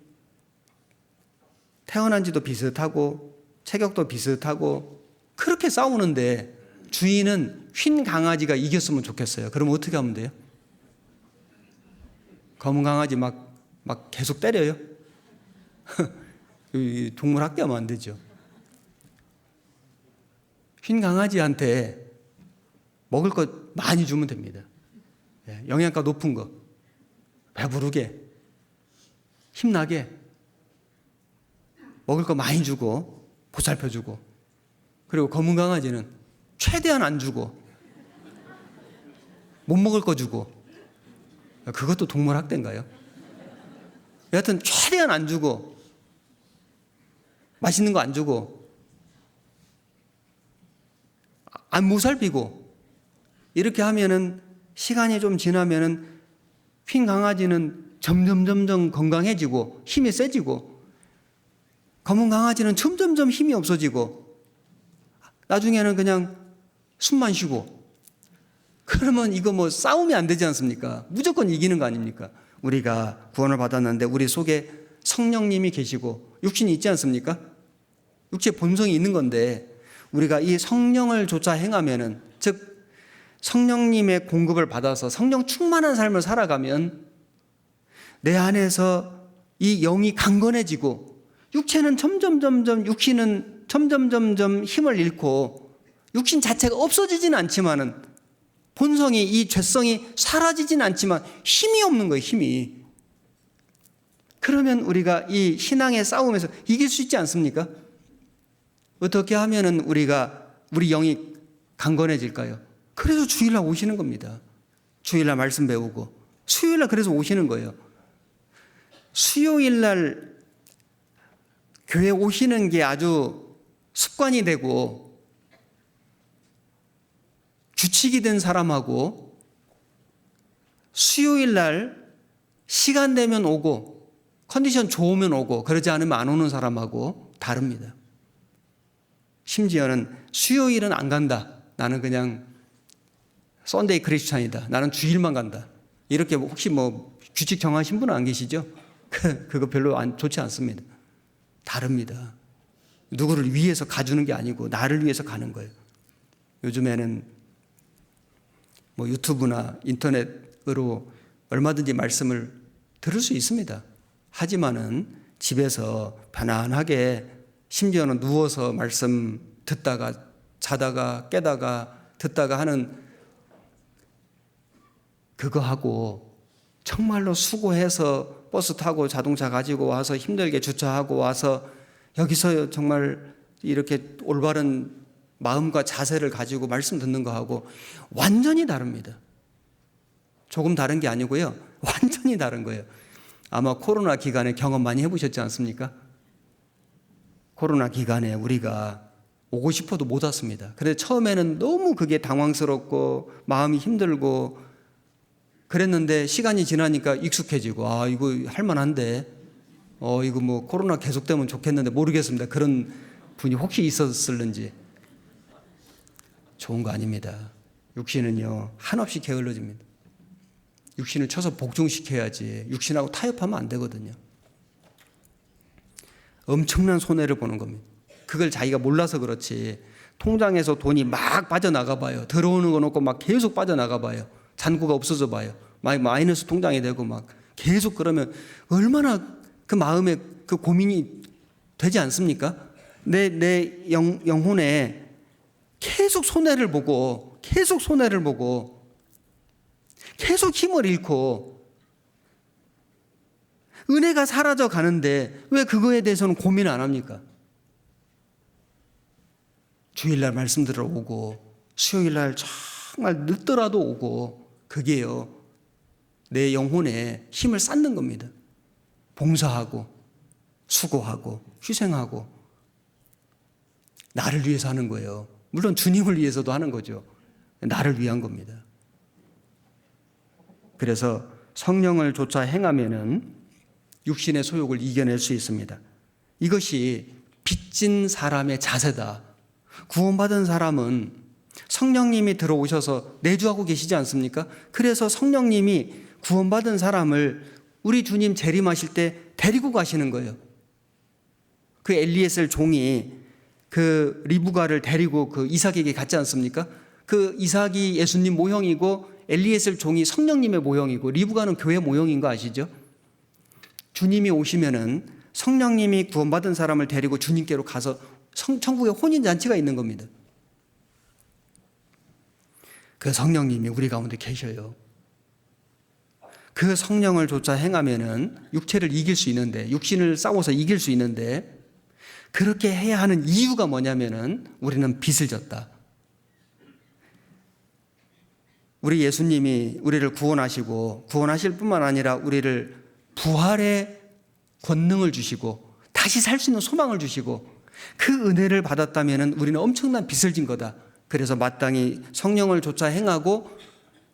Speaker 1: 태어난 지도 비슷하고 체격도 비슷하고 그렇게 싸우는데 주인은 흰 강아지가 이겼으면 좋겠어요. 그럼 어떻게 하면 돼요? 검은 강아지 막 계속 때려요? 동물 학대하면 안 되죠. 흰 강아지한테 먹을 것 많이 주면 됩니다. 영양가 높은 거, 배부르게, 힘나게 먹을 거 많이 주고 보살펴주고, 그리고 검은 강아지는 최대한 안 주고 못 먹을 거 주고, 그것도 동물 학대인가요? 여하튼 최대한 안 주고 맛있는 거 안 주고 안 모살피고 이렇게 하면은 시간이 좀 지나면은 흰 강아지는 점점 건강해지고 힘이 세지고 검은 강아지는 점점 힘이 없어지고 나중에는 그냥 숨만 쉬고, 그러면 이거 뭐 싸움이 안 되지 않습니까? 무조건 이기는 거 아닙니까? 우리가 구원을 받았는데 우리 속에 성령님이 계시고 육신이 있지 않습니까? 육체의 본성이 있는 건데 우리가 이 성령을 조차 행하면은, 즉 성령님의 공급을 받아서 성령 충만한 삶을 살아가면 내 안에서 이 영이 강건해지고 육체는 육신은 점점 힘을 잃고 육신 자체가 없어지지는 않지만은 본성이, 이 죄성이 사라지진 않지만 힘이 없는 거예요, 힘이. 그러면 우리가 이 신앙의 싸움에서 이길 수 있지 않습니까? 어떻게 하면은 우리 영이 강건해질까요? 그래서 주일날 오시는 겁니다. 주일날 말씀 배우고 수요일날 그래서 오시는 거예요. 수요일날 교회 오시는 게 아주 습관이 되고 규칙이 된 사람하고 수요일날 시간 되면 오고 컨디션 좋으면 오고 그러지 않으면 안 오는 사람하고 다릅니다. 심지어는 수요일은 안 간다, 나는 그냥 썬데이 크리스찬이다, 나는 주일만 간다, 이렇게 혹시 뭐 규칙 정하신 분은 안 계시죠? 그거 별로 좋지 않습니다. 다릅니다. 누구를 위해서 가주는 게 아니고 나를 위해서 가는 거예요. 요즘에는 뭐 유튜브나 인터넷으로 얼마든지 말씀을 들을 수 있습니다. 하지만은 집에서 편안하게, 심지어는 누워서 말씀 듣다가 자다가 깨다가 듣다가 하는 그거 하고 정말로 수고해서 버스 타고 자동차 가지고 와서 힘들게 주차하고 와서 여기서 정말 이렇게 올바른 마음과 자세를 가지고 말씀 듣는 거하고 완전히 다릅니다. 조금 다른 게 아니고요, 완전히 다른 거예요. 아마 코로나 기간에 경험 많이 해보셨지 않습니까? 코로나 기간에 우리가 오고 싶어도 못 왔습니다. 그런데 처음에는 너무 그게 당황스럽고 마음이 힘들고 그랬는데 시간이 지나니까 익숙해지고, 아, 이거 할만한데, 이거 뭐 코로나 계속되면 좋겠는데 모르겠습니다. 그런 분이 혹시 있었을는지. 좋은 거 아닙니다. 육신은요, 한없이 게을러집니다. 육신을 쳐서 복종시켜야지 육신하고 타협하면 안 되거든요. 엄청난 손해를 보는 겁니다. 그걸 자기가 몰라서 그렇지 통장에서 돈이 막 빠져나가 봐요. 들어오는 거 놓고 막 계속 빠져나가 봐요. 잔고가 없어져 봐요. 마이너스 통장이 되고 막 계속, 그러면 얼마나 그 마음에 그 고민이 되지 않습니까? 내 영혼에 계속 손해를 보고 계속 힘을 잃고 은혜가 사라져 가는데 왜 그거에 대해서는 고민 안 합니까? 주일날 말씀 들으러 오고 수요일날 정말 늦더라도 오고, 그게요 내 영혼에 힘을 쌓는 겁니다. 봉사하고 수고하고 희생하고 나를 위해서 하는 거예요. 물론 주님을 위해서도 하는 거죠. 나를 위한 겁니다. 그래서 성령을 조차 행하면은 육신의 소욕을 이겨낼 수 있습니다. 이것이 빚진 사람의 자세다. 구원받은 사람은 성령님이 들어오셔서 내주하고 계시지 않습니까? 그래서 성령님이 구원받은 사람을 우리 주님 재림하실 때 데리고 가시는 거예요. 그 엘리에셀 종이 그 리브가를 데리고 그 이삭에게 갔지 않습니까? 그 이삭이 예수님 모형이고 엘리에셀 종이 성령님의 모형이고 리브가는 교회 모형인 거 아시죠? 주님이 오시면은 성령님이 구원받은 사람을 데리고 주님께로 가서 천국에 혼인잔치가 있는 겁니다. 그 성령님이 우리 가운데 계셔요. 그 성령을 조차 행하면은 육체를 이길 수 있는데, 육신을 싸워서 이길 수 있는데, 그렇게 해야 하는 이유가 뭐냐면은 우리는 빚을 졌다. 우리 예수님이 우리를 구원하시고 구원하실 뿐만 아니라 우리를 부활의 권능을 주시고 다시 살 수 있는 소망을 주시고 그 은혜를 받았다면은 우리는 엄청난 빚을 진 거다. 그래서 마땅히 성령을 조차 행하고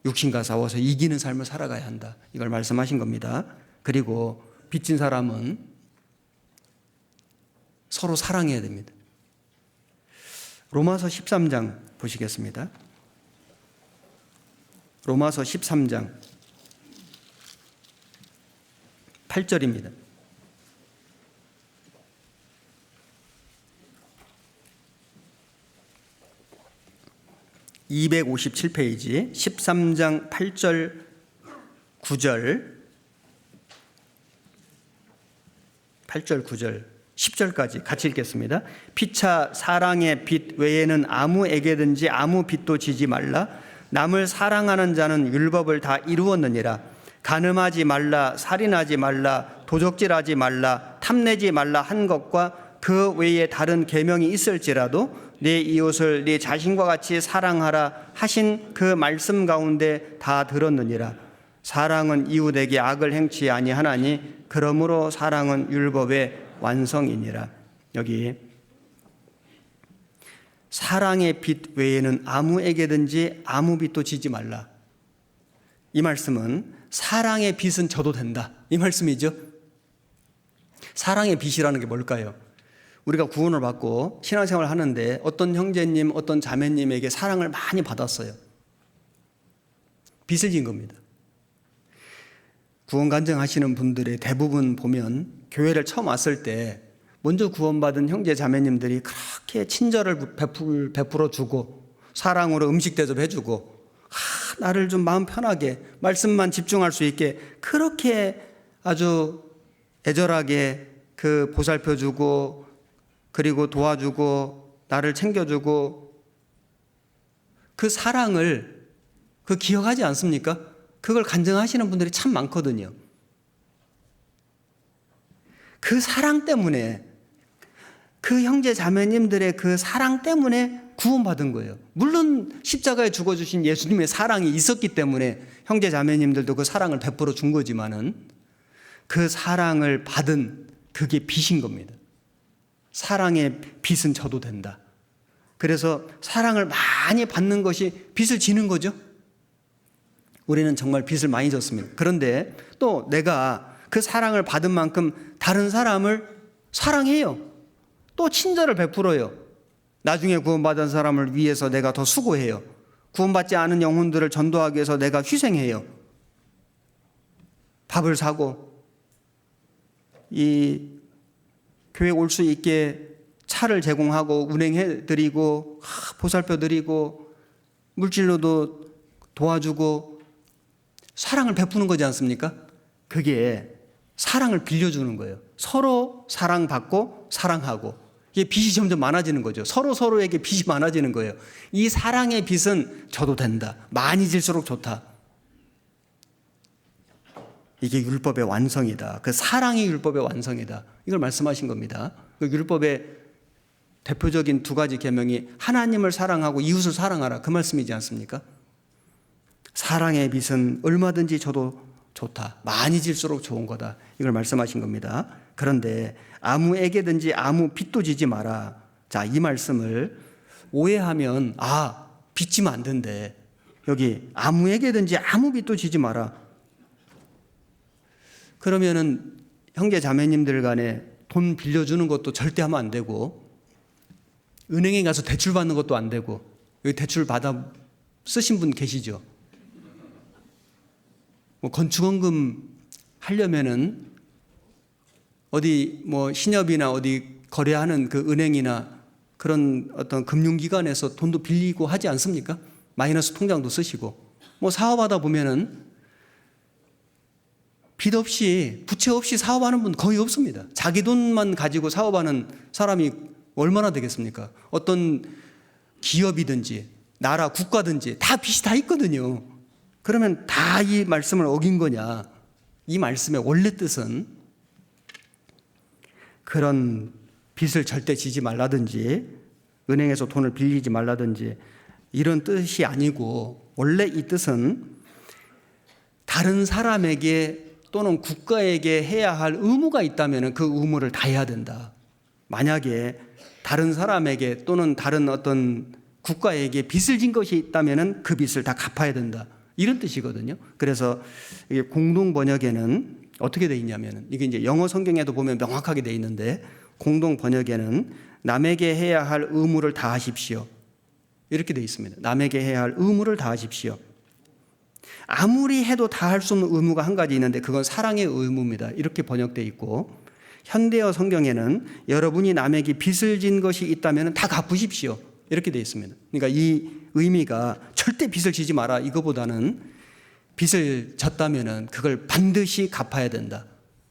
Speaker 1: 육신과 싸워서 이기는 삶을 살아가야 한다. 이걸 말씀하신 겁니다. 그리고 빚진 사람은 서로 사랑해야 됩니다. 로마서 13장 보시겠습니다. 로마서 13장 8절입니다. 257페이지 13장 8절 9절 8절 9절 10절까지 같이 읽겠습니다. 피차 사랑의 빚 외에는 아무에게든지 아무 빚도 지지 말라. 남을 사랑하는 자는 율법을 다 이루었느니라. 간음하지 말라, 살인하지 말라, 도적질하지 말라, 탐내지 말라 한 것과 그 외에 다른 계명이 있을지라도 네 이웃을 네 자신과 같이 사랑하라 하신 그 말씀 가운데 다 들었느니라. 사랑은 이웃에게 악을 행치 아니하나니 그러므로 사랑은 율법의 완성이니라. 여기 사랑의 빚 외에는 아무에게든지 아무 빚도 지지 말라. 이 말씀은 사랑의 빚은 져도 된다, 이 말씀이죠. 사랑의 빚이라는 게 뭘까요? 우리가 구원을 받고 신앙생활을 하는데 어떤 형제님, 어떤 자매님에게 사랑을 많이 받았어요. 빚을 진 겁니다. 구원 간증하시는 분들의 대부분 보면 교회를 처음 왔을 때 먼저 구원받은 형제 자매님들이 그렇게 친절을 베풀어 주고 사랑으로 음식 대접해 주고 나를 좀 마음 편하게 말씀만 집중할 수 있게 그렇게 아주 애절하게 그 보살펴 주고 그리고 도와주고 나를 챙겨주고 그 사랑을 그 기억하지 않습니까? 그걸 간증하시는 분들이 참 많거든요. 그 사랑 때문에, 그 형제 자매님들의 그 사랑 때문에 구원받은 거예요. 물론 십자가에 죽어주신 예수님의 사랑이 있었기 때문에 형제 자매님들도 그 사랑을 베풀어 준 거지만은 그 사랑을 받은 그게 빚인 겁니다. 사랑의 빚은 져도 된다. 그래서 사랑을 많이 받는 것이 빚을 지는 거죠. 우리는 정말 빚을 많이 졌습니다. 그런데 또 내가 그 사랑을 받은 만큼 다른 사람을 사랑해요. 또 친절을 베풀어요. 나중에 구원받은 사람을 위해서 내가 더 수고해요. 구원받지 않은 영혼들을 전도하기 위해서 내가 희생해요. 밥을 사고 이 교회 올 수 있게 차를 제공하고 운행해드리고 보살펴드리고 물질로도 도와주고 사랑을 베푸는 거지 않습니까? 그게 사랑을 빌려주는 거예요. 서로 사랑받고 사랑하고 이게 빚이 점점 많아지는 거죠. 서로에게 빚이 많아지는 거예요. 이 사랑의 빚은 져도 된다. 많이 질수록 좋다. 이게 율법의 완성이다. 그 사랑이 율법의 완성이다. 이걸 말씀하신 겁니다. 그 율법의 대표적인 두 가지 계명이 하나님을 사랑하고 이웃을 사랑하라, 그 말씀이지 않습니까? 사랑의 빚은 얼마든지 져도 좋다. 많이 질수록 좋은 거다. 이걸 말씀하신 겁니다. 그런데 아무에게든지 아무 빚도 지지 마라. 자, 이 말씀을 오해하면 빚 지면 안 된대. 여기 아무에게든지 아무 빚도 지지 마라. 그러면은 형제 자매님들 간에 돈 빌려주는 것도 절대 하면 안 되고 은행에 가서 대출 받는 것도 안 되고 여기 대출 받아 쓰신 분 계시죠? 뭐 건축원금 하려면은 어디 뭐 신협이나 어디 거래하는 그 은행이나 그런 어떤 금융기관에서 돈도 빌리고 하지 않습니까? 마이너스 통장도 쓰시고. 뭐 사업하다 보면은 빚 없이, 부채 없이 사업하는 분 거의 없습니다. 자기 돈만 가지고 사업하는 사람이 얼마나 되겠습니까? 어떤 기업이든지 나라, 국가든지 다 빚이 다 있거든요. 그러면 다 이 말씀을 어긴 거냐? 이 말씀의 원래 뜻은 그런 빚을 절대 지지 말라든지 은행에서 돈을 빌리지 말라든지 이런 뜻이 아니고, 원래 이 뜻은 다른 사람에게 또는 국가에게 해야 할 의무가 있다면 그 의무를 다해야 된다. 만약에 다른 사람에게 또는 다른 어떤 국가에게 빚을 진 것이 있다면 그 빚을 다 갚아야 된다. 이런 뜻이거든요. 그래서 이게 공동 번역에는 어떻게 돼 있냐면, 이게 이제 영어 성경에도 보면 명확하게 돼 있는데, 공동 번역에는 남에게 해야 할 의무를 다하십시오. 이렇게 돼 있습니다. 남에게 해야 할 의무를 다하십시오. 아무리 해도 다할 수 없는 의무가 한 가지 있는데 그건 사랑의 의무입니다. 이렇게 번역돼 있고, 현대어 성경에는 여러분이 남에게 빚을 진 것이 있다면 다 갚으십시오. 이렇게 돼 있습니다. 그러니까 이 의미가 절대 빚을 지지 마라 이거보다는 빚을 졌다면 그걸 반드시 갚아야 된다.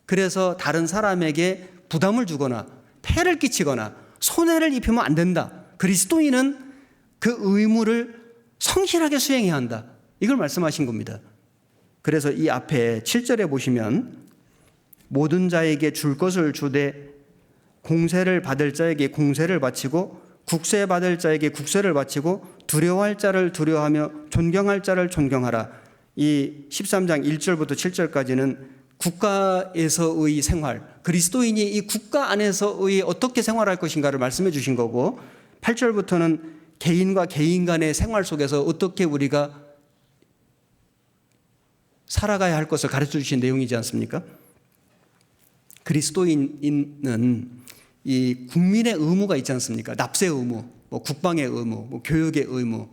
Speaker 1: 그래서 다른 사람에게 부담을 주거나 폐를 끼치거나 손해를 입히면 안 된다. 그리스도인은 그 의무를 성실하게 수행해야 한다. 이걸 말씀하신 겁니다. 그래서 이 앞에 7절에 보시면 모든 자에게 줄 것을 주되 공세를 받을 자에게 공세를 바치고 국세 받을 자에게 국세를 바치고 두려워할 자를 두려워하며 존경할 자를 존경하라. 이 13장 1절부터 7절까지는 국가에서의 생활, 그리스도인이 이 국가 안에서의 어떻게 생활할 것인가를 말씀해 주신 거고, 8절부터는 개인과 개인 간의 생활 속에서 어떻게 우리가 살아가야 할 것을 가르쳐 주신 내용이지 않습니까? 그리스도인은 이 국민의 의무가 있지 않습니까? 납세 의무, 뭐 국방의 의무, 뭐 교육의 의무,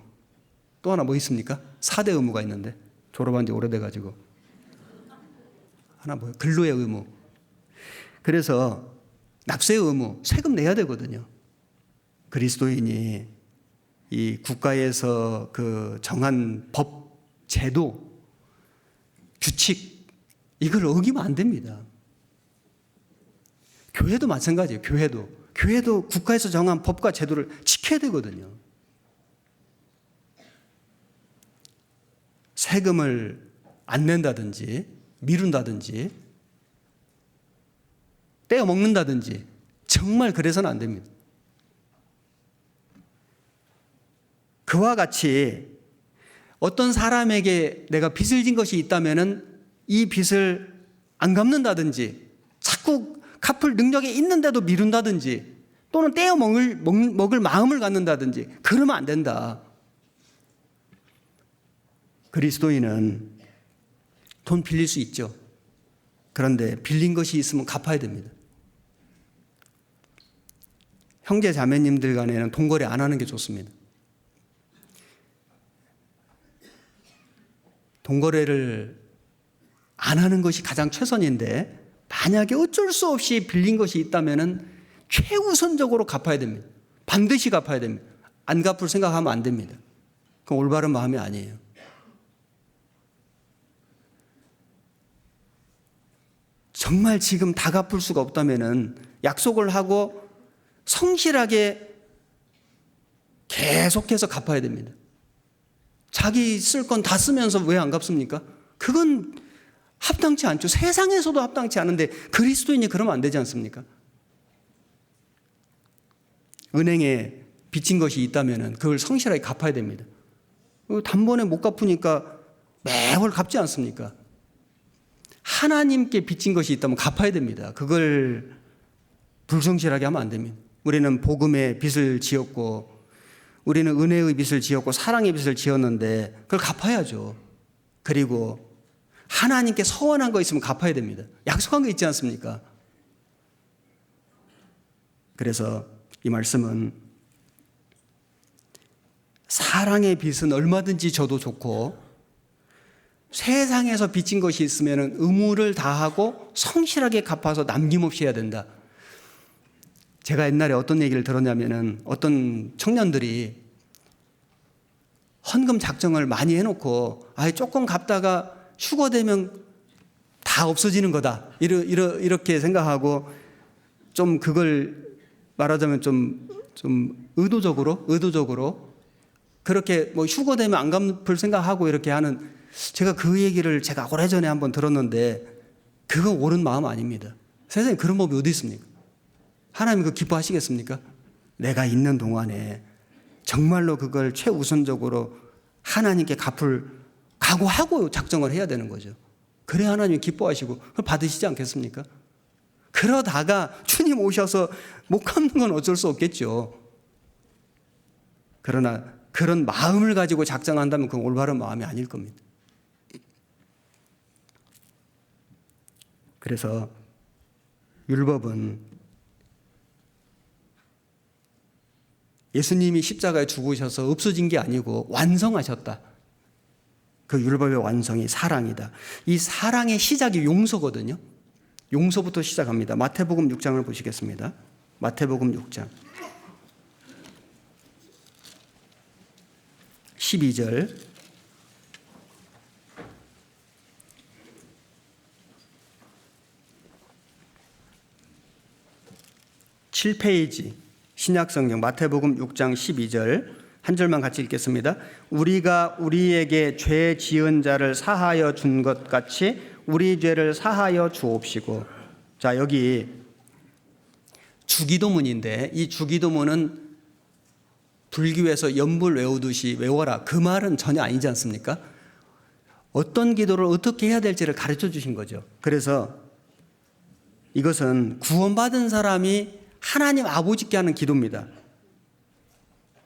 Speaker 1: 또 하나 뭐 있습니까? 4대 의무가 있는데 졸업한 지 오래돼가지고 하나 뭐예요? 근로의 의무. 그래서 납세 의무, 세금 내야 되거든요. 그리스도인이 이 국가에서 그 정한 법, 제도, 규칙, 이걸 어기면 안 됩니다. 교회도 마찬가지예요. 교회도 국가에서 정한 법과 제도를 지켜야 되거든요. 세금을 안 낸다든지 미룬다든지 떼어 먹는다든지 정말 그래서는 안 됩니다. 그와 같이 어떤 사람에게 내가 빚을 진 것이 있다면은 이 빚을 안 갚는다든지 자꾸 갚을 능력이 있는데도 미룬다든지 또는 떼어 먹을 마음을 갖는다든지 그러면 안 된다. 그리스도인은 돈 빌릴 수 있죠. 그런데 빌린 것이 있으면 갚아야 됩니다. 형제 자매님들 간에는 돈거래 안 하는 게 좋습니다. 돈거래를 안 하는 것이 가장 최선인데, 만약에 어쩔 수 없이 빌린 것이 있다면 최우선적으로 갚아야 됩니다. 반드시 갚아야 됩니다. 안 갚을 생각하면 안 됩니다. 그건 올바른 마음이 아니에요. 정말 지금 다 갚을 수가 없다면 약속을 하고 성실하게 계속해서 갚아야 됩니다. 자기 쓸 건 다 쓰면서 왜 안 갚습니까? 그건 합당치 않죠. 세상에서도 합당치 않은데 그리스도인이 그러면 안 되지 않습니까? 은행에 빚진 것이 있다면 그걸 성실하게 갚아야 됩니다. 단번에 못 갚으니까 매월 갚지 않습니까? 하나님께 빚진 것이 있다면 갚아야 됩니다. 그걸 불성실하게 하면 안 됩니다. 우리는 복음의 빚을 지었고, 우리는 은혜의 빚을 지었고, 사랑의 빚을 지었는데 그걸 갚아야죠. 그리고 하나님께 서원한 거 있으면 갚아야 됩니다. 약속한 거 있지 않습니까? 그래서 이 말씀은 사랑의 빚은 얼마든지 져도 좋고, 세상에서 빚진 것이 있으면 의무를 다하고 성실하게 갚아서 남김없이 해야 된다. 제가 옛날에 어떤 얘기를 들었냐면은 어떤 청년들이 헌금 작정을 많이 해놓고 조금 갚다가 휴거되면 다 없어지는 거다 이렇게 생각하고 좀 그걸 말하자면 좀 의도적으로 그렇게 뭐 휴거되면 안 갚을 생각하고 이렇게 하는, 제가 그 얘기를 제가 오래전에 한번 들었는데 그건 옳은 마음 아닙니다. 세상에 그런 법이 어디 있습니까? 하나님 그거 기뻐하시겠습니까? 내가 있는 동안에 정말로 그걸 최우선적으로 하나님께 갚을 각오하고 작정을 해야 되는 거죠. 그래야 하나님이 기뻐하시고 그걸 받으시지 않겠습니까? 그러다가 주님 오셔서 못 갚는 건 어쩔 수 없겠죠. 그러나 그런 마음을 가지고 작정한다면 그건 올바른 마음이 아닐 겁니다. 그래서 율법은 예수님이 십자가에 죽으셔서 없어진 게 아니고 완성하셨다. 그 율법의 완성이 사랑이다. 이 사랑의 시작이 용서거든요. 용서부터 시작합니다. 마태복음 6장을 보시겠습니다. 마태복음 6장 12절 7페이지 신약성경 마태복음 6장 12절 한 절만 같이 읽겠습니다. 우리가 우리에게 죄 지은 자를 사하여 준 것 같이 우리 죄를 사하여 주옵시고. 자, 여기 주기도문인데 이 주기도문은 불교에서 연불 외우듯이 외워라, 그 말은 전혀 아니지 않습니까? 어떤 기도를 어떻게 해야 될지를 가르쳐 주신 거죠. 그래서 이것은 구원받은 사람이 하나님 아버지께 하는 기도입니다.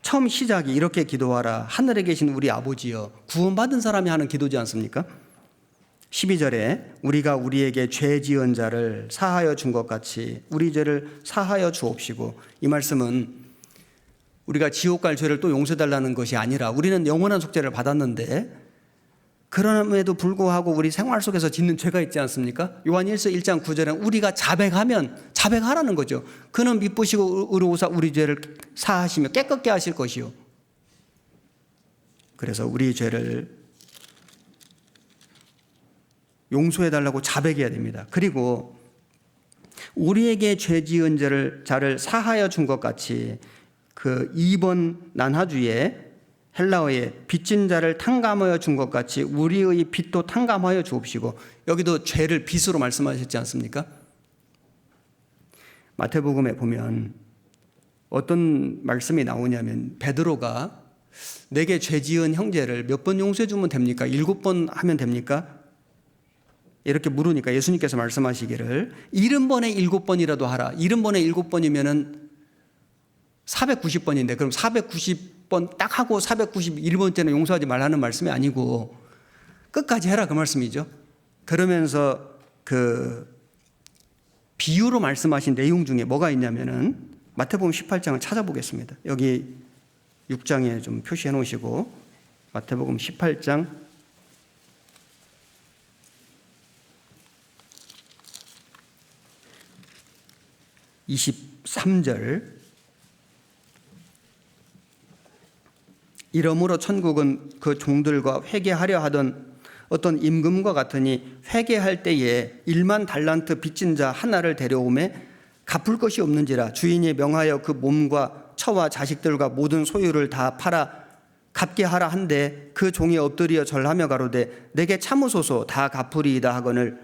Speaker 1: 처음 시작이 이렇게 기도하라. 하늘에 계신 우리 아버지여. 구원받은 사람이 하는 기도지 않습니까? 12절에 우리가 우리에게 죄 지은 자를 사하여 준 것 같이 우리 죄를 사하여 주옵시고. 이 말씀은 우리가 지옥 갈 죄를 또 용서해달라는 것이 아니라 우리는 영원한 속죄를 받았는데 그럼에도 불구하고 우리 생활 속에서 짓는 죄가 있지 않습니까? 요한일서 1장 9절에 우리가 자백하면 자백하라는 거죠. 그는 미쁘시고 의로우사 우리 죄를 사하시며 깨끗게 하실 것이요. 그래서 우리 죄를 용서해달라고 자백해야 됩니다. 그리고 우리에게 죄 지은 자를 사하여 준 것 같이 그 2번 난하주에 헬라어에 빚진 자를 탕감하여 준 것 같이 우리의 빚도 탕감하여 주옵시고. 여기도 죄를 빚으로 말씀하셨지 않습니까? 마태복음에 보면 어떤 말씀이 나오냐면 베드로가 내게 죄 지은 형제를 몇 번 용서해 주면 됩니까? 7번 하면 됩니까? 이렇게 물으니까 예수님께서 말씀하시기를 70번에 7번이라도 하라. 70번에 7번이면은 490번인데 그럼 490번 딱 하고 491번째는 용서하지 말라는 말씀이 아니고 끝까지 해라 그 말씀이죠. 그러면서 그 비유로 말씀하신 내용 중에 뭐가 있냐면은 마태복음 18장을 찾아보겠습니다. 여기 6장에 좀 표시해 놓으시고 마태복음 18장 23절 이러므로 천국은 그 종들과 회개하려 하던 어떤 임금과 같으니 회개할 때에 1만 달란트 빚진 자 하나를 데려오매 갚을 것이 없는지라 주인이 명하여 그 몸과 처와 자식들과 모든 소유를 다 팔아 갚게 하라 한데 그 종이 엎드려 절하며 가로되 내게 참으소서 다 갚으리이다 하거늘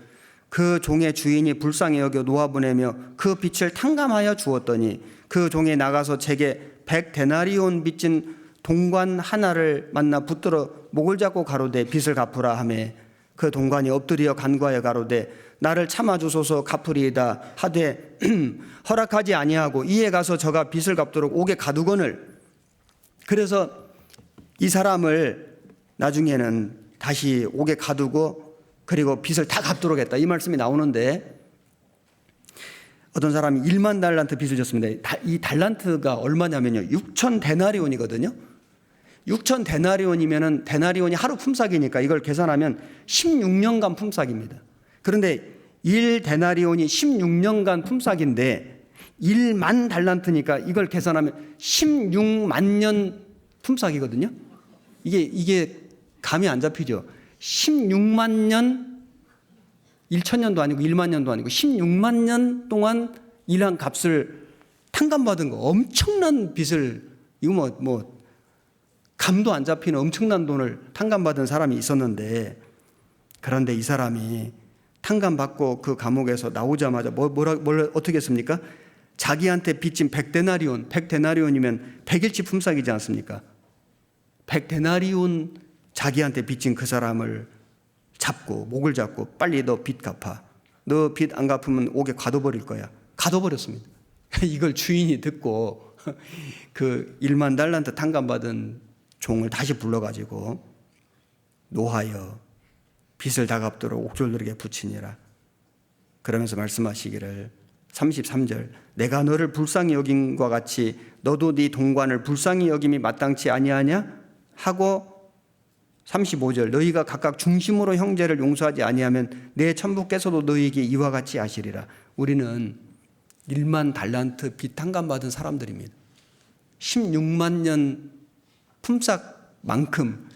Speaker 1: 그 종의 주인이 불쌍히 여겨 놓아보내며 그 빚을 탕감하여 주었더니 그 종이 나가서 제게 100데나리온 빚진 동관 하나를 만나 붙들어 목을 잡고 가로되 빚을 갚으라 하매 그 동관이 엎드려 간구하여 가로되 나를 참아주소서 갚으리이다 하되 허락하지 아니하고 이에 가서 저가 빚을 갚도록 옥에 가두거늘. 그래서 이 사람을 나중에는 다시 옥에 가두고 그리고 빚을 다 갚도록 했다 이 말씀이 나오는데 어떤 사람이 1만 달란트 빚을 졌습니다. 이 달란트가 얼마냐면요 6천 데나리온이거든요. 6천 데나리온이면은 데나리온이 하루 품삯이니까 이걸 계산하면 16년간 품삯입니다. 그런데 1 데나리온이 16년간 품삯인데 1만 달란트니까 이걸 계산하면 16만 년 품삯이거든요. 이게 감이 안 잡히죠. 16만 년, 1,000년도 아니고 1만 년도 아니고 16만 년 동안 일한 값을 탕감받은 거, 엄청난 빚을, 이거 뭐 감도 안 잡히는 엄청난 돈을 탕감받은 사람이 있었는데, 그런데 이 사람이 탕감받고 그 감옥에서 나오자마자 뭘 어떻게 했습니까? 자기한테 빚진 100데나리온 100일치 품삯이지 않습니까? 100데나리온 자기한테 빚진 그 사람을 잡고, 목을 잡고, 빨리 너 빚 갚아. 너 빚 안 갚으면 옥에 가둬버릴 거야. 가둬버렸습니다. 이걸 주인이 듣고 그 1만 달란트 탕감받은 종을 다시 불러가지고 노하여 빚을 다 갚도록 옥졸들에게 붙이니라. 그러면서 말씀하시기를 33절, 내가 너를 불쌍히 여김과 같이 너도 네 동관을 불쌍히 여김이 마땅치 아니하냐 하고, 35절, 너희가 각각 중심으로 형제를 용서하지 아니하면 내 천부께서도 너희에게 이와 같이 하시리라. 우리는 1만 달란트 빚 탕감받은 사람들입니다. 16만 년 품삯만큼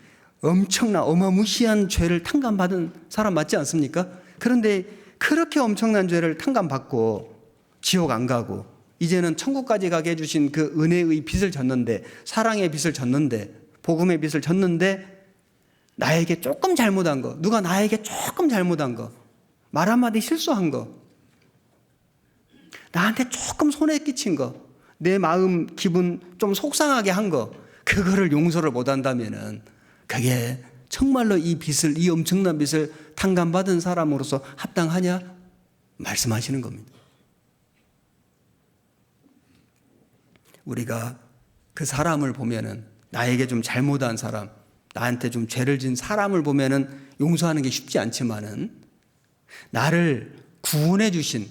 Speaker 1: 엄청난 어마무시한 죄를 탕감받은 사람 맞지 않습니까? 그런데 그렇게 엄청난 죄를 탕감받고 지옥 안 가고 이제는 천국까지 가게 해주신 그 은혜의 빚을 졌는데, 사랑의 빚을 졌는데, 복음의 빚을 졌는데, 나에게 조금 잘못한 거, 누가 나에게 조금 잘못한 거, 말 한마디 실수한 거, 나한테 조금 손해 끼친 거, 내 마음 기분 좀 속상하게 한 거, 그거를 용서를 못한다면은 그게 정말로 이 빚을, 이 엄청난 빚을 탕감받은 사람으로서 합당하냐 말씀하시는 겁니다. 우리가 그 사람을 보면은, 나에게 좀 잘못한 사람, 나한테 좀 죄를 진 사람을 보면은 용서하는 게 쉽지 않지만은, 나를 구원해 주신,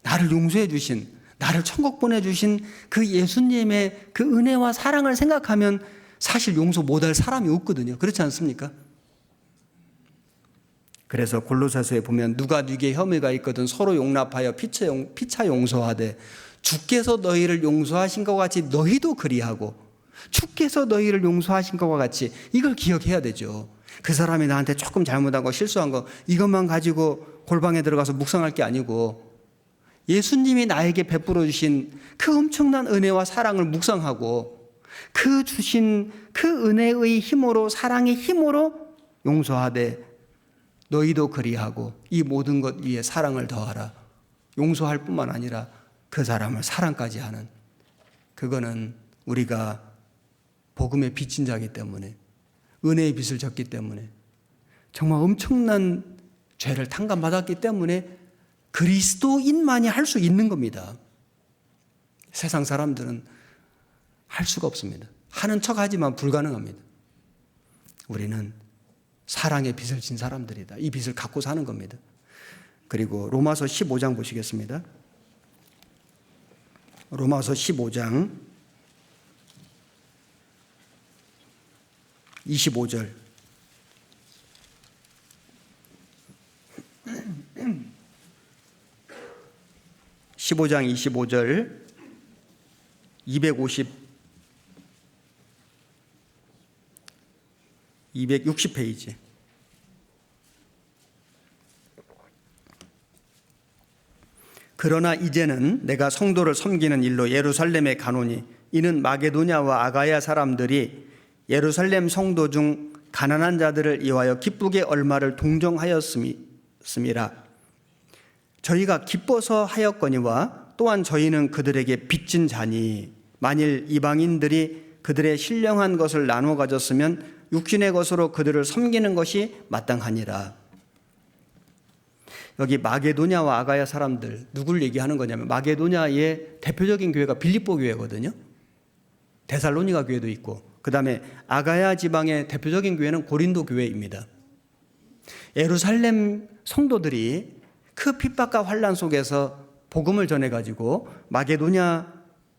Speaker 1: 나를 용서해 주신, 나를 천국 보내주신 그 예수님의 그 은혜와 사랑을 생각하면 사실 용서 못할 사람이 없거든요. 그렇지 않습니까? 그래서 골로새서에 보면 누가 네게 혐의가 있거든 서로 용납하여 피차 용서하되 주께서 너희를 용서하신 것 같이 너희도 그리하고, 주께서 너희를 용서하신 것과 같이, 이걸 기억해야 되죠. 그 사람이 나한테 조금 잘못한 거, 실수한 거, 이것만 가지고 골방에 들어가서 묵상할 게 아니고, 예수님이 나에게 베풀어 주신 그 엄청난 은혜와 사랑을 묵상하고, 그 주신 그 은혜의 힘으로, 사랑의 힘으로 용서하되 너희도 그리하고 이 모든 것 위에 사랑을 더하라. 용서할 뿐만 아니라 그 사람을 사랑까지 하는, 그거는 우리가 복음의 빚진 자이기 때문에, 은혜의 빚을 졌기 때문에, 정말 엄청난 죄를 탕감받았기 때문에 그리스도인만이 할 수 있는 겁니다. 세상 사람들은 할 수가 없습니다. 하는 척 하지만 불가능합니다. 우리는 사랑의 빚을 진 사람들이다. 이 빚을 갖고 사는 겁니다. 그리고 로마서 15장 보시겠습니다. 로마서 15장 25절. (15장 25절) 260페이지. 그러나 이제는 내가 성도를 섬기는 일로 예루살렘에 가노니, 이는 마게도냐와 아가야 사람들이 예루살렘 성도 중 가난한 자들을 이와여 기쁘게 얼마를 동정하였음이라. 저희가 기뻐서 하였거니와 또한 저희는 그들에게 빚진 자니, 만일 이방인들이 그들의 신령한 것을 나누어 가졌으면 육신의 것으로 그들을 섬기는 것이 마땅하니라. 여기 마게도냐와 아가야 사람들, 누굴 얘기하는 거냐면, 마게도냐의 대표적인 교회가 빌립보 교회거든요. 데살로니가 교회도 있고, 그 다음에 아가야 지방의 대표적인 교회는 고린도 교회입니다. 예루살렘 성도들이 그 핍박과 환난 속에서 복음을 전해가지고 마게도냐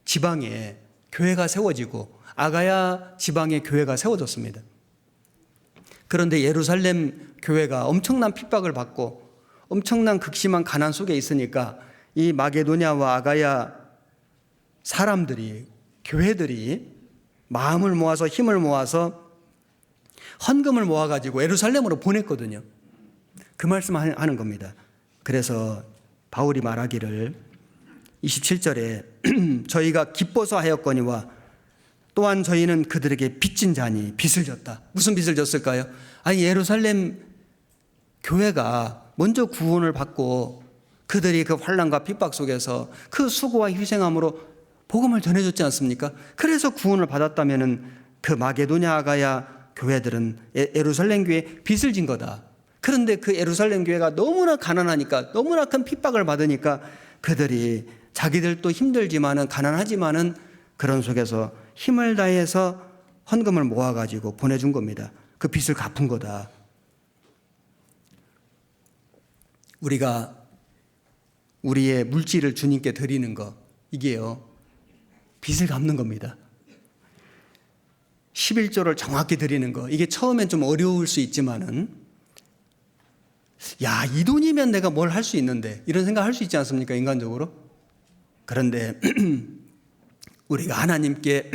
Speaker 1: 지방에 교회가 세워지고 아가야 지방에 교회가 세워졌습니다. 그런데 예루살렘 교회가 엄청난 핍박을 받고 엄청난 극심한 가난 속에 있으니까 이 마게도냐와 아가야 사람들이, 교회들이 마음을 모아서 힘을 모아서 헌금을 모아가지고 예루살렘으로 보냈거든요. 그 말씀을 하는 겁니다. 그래서 바울이 말하기를 27절에 저희가 기뻐서 하였거니와 또한 저희는 그들에게 빚진 자니 빚을 졌다. 무슨 빚을 졌을까요? 아니, 예루살렘 교회가 먼저 구원을 받고 그들이 그 환난과 핍박 속에서 그 수고와 희생함으로 복음을 전해줬지 않습니까? 그래서 구원을 받았다면은 그 마게도냐 아가야 교회들은 예루살렘 교회에 빚을 진 거다. 그런데 그 예루살렘 교회가 너무나 가난하니까, 너무나 큰 핍박을 받으니까 그들이 자기들도 힘들지만은, 가난하지만은 그런 속에서 힘을 다해서 헌금을 모아가지고 보내준 겁니다. 그 빚을 갚은 거다. 우리가 우리의 물질을 주님께 드리는 거, 이게요, 빚을 갚는 겁니다. 11조를 정확히 드리는 거, 이게 처음엔 좀 어려울 수 있지만은, 야, 이 돈이면 내가 뭘 할 수 있는데, 이런 생각 할 수 있지 않습니까, 인간적으로? 그런데 우리가 하나님께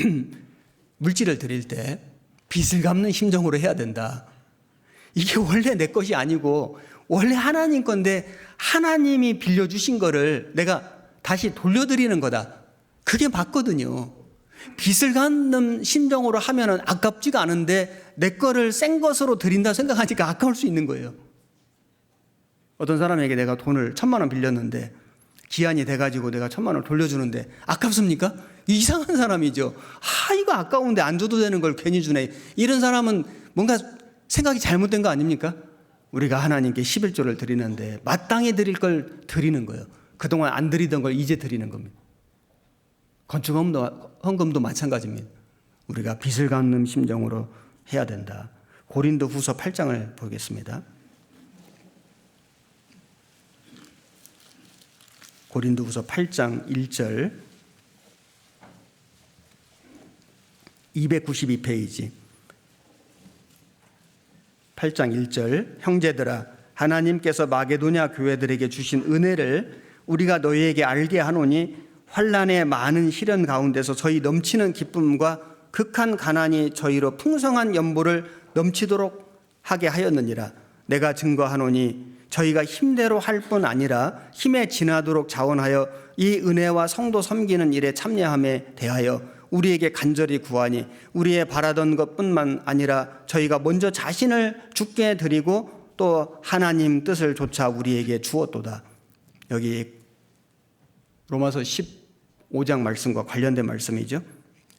Speaker 1: 물질을 드릴 때 빚을 갚는 심정으로 해야 된다. 이게 원래 내 것이 아니고 원래 하나님 건데 하나님이 빌려주신 거를 내가 다시 돌려드리는 거다. 그게 맞거든요. 빚을 갚는 심정으로 하면은 아깝지가 않은데 내 거를 센 것으로 드린다 생각하니까 아까울 수 있는 거예요. 어떤 사람에게 내가 돈을 1,000만 원 빌렸는데 기한이 돼가지고 내가 1,000만 원을 돌려주는데 아깝습니까? 이상한 사람이죠. 이거 아까운데 안 줘도 되는 걸 괜히 주네. 이런 사람은 뭔가 생각이 잘못된 거 아닙니까? 우리가 하나님께 11조를 드리는데 마땅히 드릴 걸 드리는 거예요. 그동안 안 드리던 걸 이제 드리는 겁니다. 헌금도 마찬가지입니다. 우리가 빚을 갚는 심정으로 해야 된다. 고린도후서 8장을 보겠습니다. 고린도후서 8장 1절 292페이지 8장 1절 형제들아 하나님께서 마게도냐 교회들에게 주신 은혜를 우리가 너희에게 알게 하노니 환난의 많은 시련 가운데서 저희 넘치는 기쁨과 극한 가난이 저희로 풍성한 연보를 넘치도록 하게 하였느니라. 내가 증거하노니 저희가 힘대로 할 뿐 아니라 힘에 지나도록 자원하여 이 은혜와 성도 섬기는 일에 참여함에 대하여 우리에게 간절히 구하니 우리의 바라던 것뿐만 아니라 저희가 먼저 자신을 주께 드리고 또 하나님 뜻을 조차 우리에게 주었도다. 여기 로마서 15장 말씀과 관련된 말씀이죠.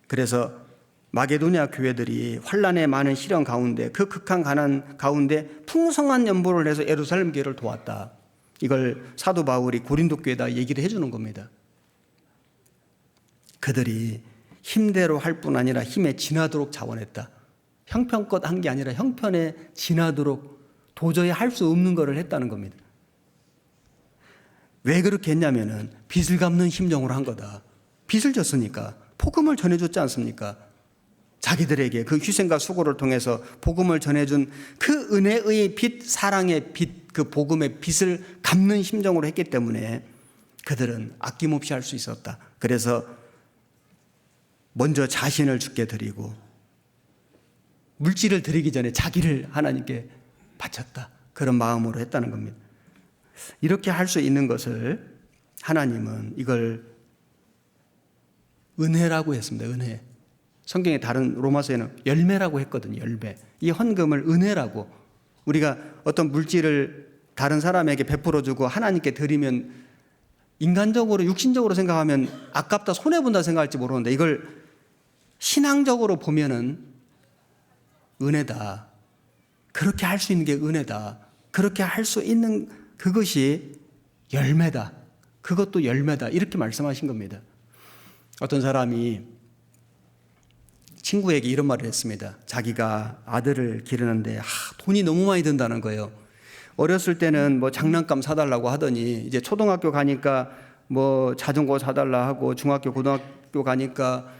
Speaker 1: 그래서 마게도냐 교회들이 환난의 많은 시련 가운데 그 극한 가난 가운데 풍성한 연보를 해서 예루살렘 교회를 도왔다. 이걸 사도 바울이 고린도 교회에다 얘기를 해주는 겁니다. 그들이 힘대로 할 뿐 아니라 힘에 지나도록 자원했다. 형편껏 한 게 아니라 형편에 지나도록 도저히 할 수 없는 것을 했다는 겁니다. 왜 그렇게 했냐면은 빚을 갚는 심정으로 한 거다. 빚을 졌으니까 복음을 전해줬지 않습니까? 자기들에게 그 희생과 수고를 통해서 복음을 전해준 그 은혜의 빚, 사랑의 빚, 그 복음의 빚을 갚는 심정으로 했기 때문에 그들은 아낌없이 할 수 있었다. 그래서 먼저 자신을 주께 드리고 물질을 드리기 전에 자기를 하나님께 바쳤다. 그런 마음으로 했다는 겁니다. 이렇게 할 수 있는 것을 하나님은 이걸 은혜라고 했습니다. 은혜. 성경의 다른 로마서에는 열매라고 했거든요. 열매. 이 헌금을 은혜라고. 우리가 어떤 물질을 다른 사람에게 베풀어 주고 하나님께 드리면 인간적으로 육신적으로 생각하면 아깝다, 손해본다 생각할지 모르는데 이걸 신앙적으로 보면은 은혜다. 그렇게 할 수 있는 게 은혜다. 그렇게 할 수 있는 그것이 열매다. 그것도 열매다. 이렇게 말씀하신 겁니다. 어떤 사람이 친구에게 이런 말을 했습니다. 자기가 아들을 기르는데 돈이 너무 많이 든다는 거예요. 어렸을 때는 뭐 장난감 사달라고 하더니 이제 초등학교 가니까 뭐 자전거 사달라 하고 중학교 고등학교 가니까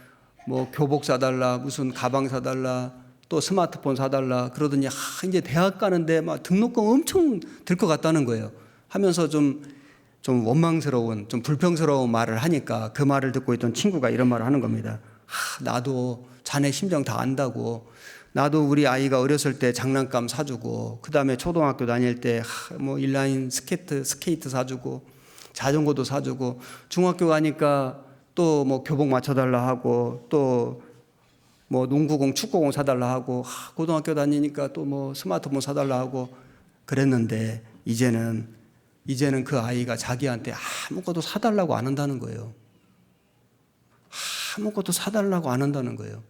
Speaker 1: 뭐 교복 사달라 무슨 가방 사달라 또 스마트폰 사달라 그러더니 이제 대학 가는데 막 등록금 엄청 들 것 같다는 거예요. 하면서 좀 좀 원망스러운, 좀 불평스러운 말을 하니까 그 말을 듣고 있던 친구가 이런 말을 하는 겁니다. 나도 자네 심정 다 안다고. 나도 우리 아이가 어렸을 때 장난감 사주고, 그 다음에 초등학교 다닐 때 뭐 인라인 스케이트 사주고, 자전거도 사주고, 중학교 가니까 또 뭐 교복 맞춰달라 하고, 또 뭐 농구공, 축구공 사달라 하고, 고등학교 다니니까 또 뭐 스마트폰 사달라 하고 그랬는데, 이제는 그 아이가 자기한테 아무것도 사달라고 안 한다는 거예요. 아무것도 사달라고 안 한다는 거예요.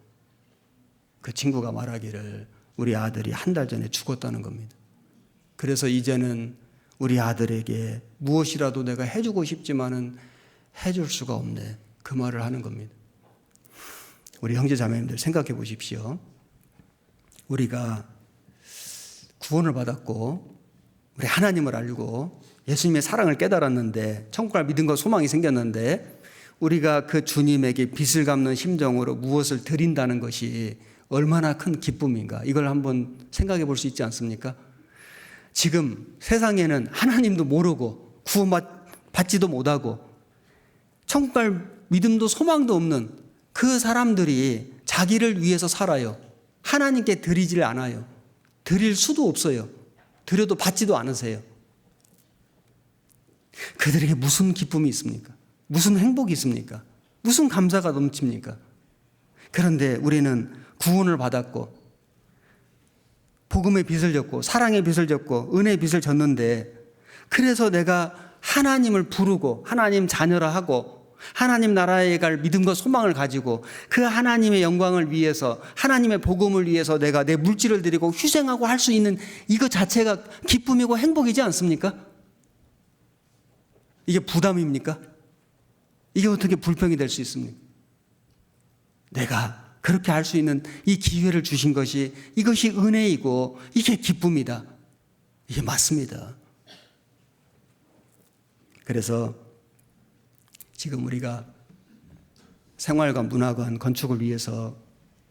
Speaker 1: 그 친구가 말하기를 우리 아들이 한 달 전에 죽었다는 겁니다. 그래서 이제는 우리 아들에게 무엇이라도 내가 해주고 싶지만은 해줄 수가 없네. 그 말을 하는 겁니다. 우리 형제자매님들 생각해 보십시오. 우리가 구원을 받았고 우리 하나님을 알고 예수님의 사랑을 깨달았는데 천국을 믿음과 소망이 생겼는데 우리가 그 주님에게 빚을 갚는 심정으로 무엇을 드린다는 것이 얼마나 큰 기쁨인가. 이걸 한번 생각해 볼 수 있지 않습니까? 지금 세상에는 하나님도 모르고 구원받지도 못하고 천국 갈 믿음도 소망도 없는 그 사람들이 자기를 위해서 살아요. 하나님께 드리질 않아요. 드릴 수도 없어요. 드려도 받지도 않으세요. 그들에게 무슨 기쁨이 있습니까? 무슨 행복이 있습니까? 무슨 감사가 넘칩니까? 그런데 우리는 구원을 받았고 복음의 빚을 졌고 사랑의 빚을 졌고 은혜의 빚을 졌는데 그래서 내가 하나님을 부르고 하나님 자녀라 하고 하나님 나라에 갈 믿음과 소망을 가지고 그 하나님의 영광을 위해서 하나님의 복음을 위해서 내가 내 물질을 드리고 희생하고 할 수 있는 이것 자체가 기쁨이고 행복이지 않습니까? 이게 부담입니까? 이게 어떻게 불평이 될 수 있습니까? 내가 그렇게 할 수 있는 이 기회를 주신 것이 이것이 은혜이고 이게 기쁨이다. 이게 맞습니다. 그래서 지금 우리가 생활관, 문화관 건축을 위해서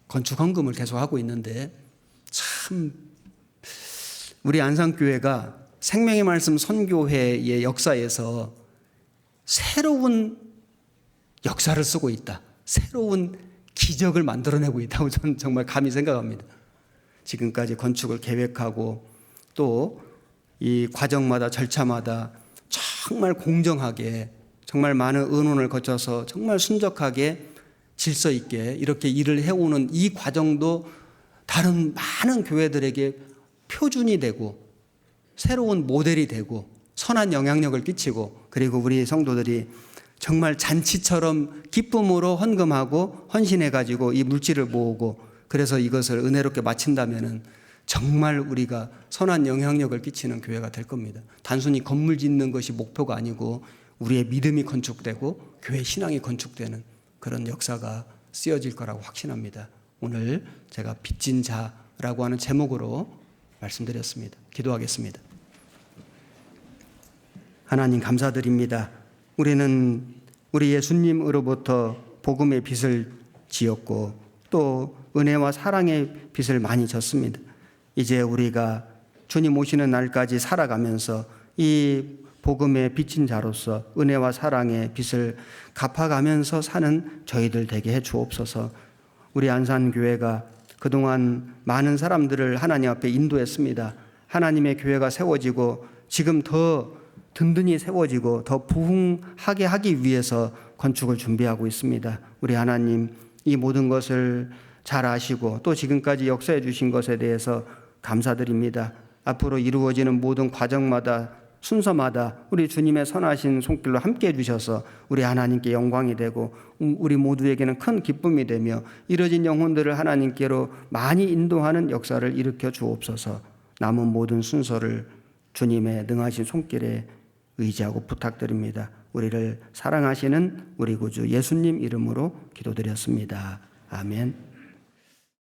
Speaker 1: 건축 헌금을 계속 하고 있는데 참 우리 안산교회가 생명의 말씀 선교회의 역사에서 새로운 역사를 쓰고 있다. 새로운 기적을 만들어내고 있다고 저는 정말 감히 생각합니다. 지금까지 건축을 계획하고 또 이 과정마다 절차마다 정말 공정하게 정말 많은 의논을 거쳐서 정말 순적하게 질서 있게 이렇게 일을 해오는 이 과정도 다른 많은 교회들에게 표준이 되고 새로운 모델이 되고 선한 영향력을 끼치고 그리고 우리 성도들이 정말 잔치처럼 기쁨으로 헌금하고 헌신해가지고 이 물질을 모으고 그래서 이것을 은혜롭게 마친다면은 정말 우리가 선한 영향력을 끼치는 교회가 될 겁니다. 단순히 건물 짓는 것이 목표가 아니고 우리의 믿음이 건축되고 교회 신앙이 건축되는 그런 역사가 쓰여질 거라고 확신합니다. 오늘 제가 빚진 자라고 하는 제목으로 말씀드렸습니다. 기도하겠습니다. 하나님 감사드립니다. 우리는 우리 예수님으로부터 복음의 빚을 지었고 또 은혜와 사랑의 빚을 많이 졌습니다. 이제 우리가 주님 오시는 날까지 살아가면서 이 복음의 빚진 자로서 은혜와 사랑의 빚을 갚아가면서 사는 저희들 되게 해 주옵소서. 우리 안산교회가 그동안 많은 사람들을 하나님 앞에 인도했습니다. 하나님의 교회가 세워지고 지금 더 든든히 세워지고 더 부흥하게 하기 위해서 건축을 준비하고 있습니다. 우리 하나님 이 모든 것을 잘 아시고 또 지금까지 역사해 주신 것에 대해서 감사드립니다. 앞으로 이루어지는 모든 과정마다 순서마다 우리 주님의 선하신 손길로 함께해 주셔서 우리 하나님께 영광이 되고 우리 모두에게는 큰 기쁨이 되며 이뤄진 영혼들을 하나님께로 많이 인도하는 역사를 일으켜 주옵소서. 남은 모든 순서를 주님의 능하신 손길에 의지하고 부탁드립니다. 우리를 사랑하시는 우리 구주 예수님 이름으로 기도드렸습니다. 아멘.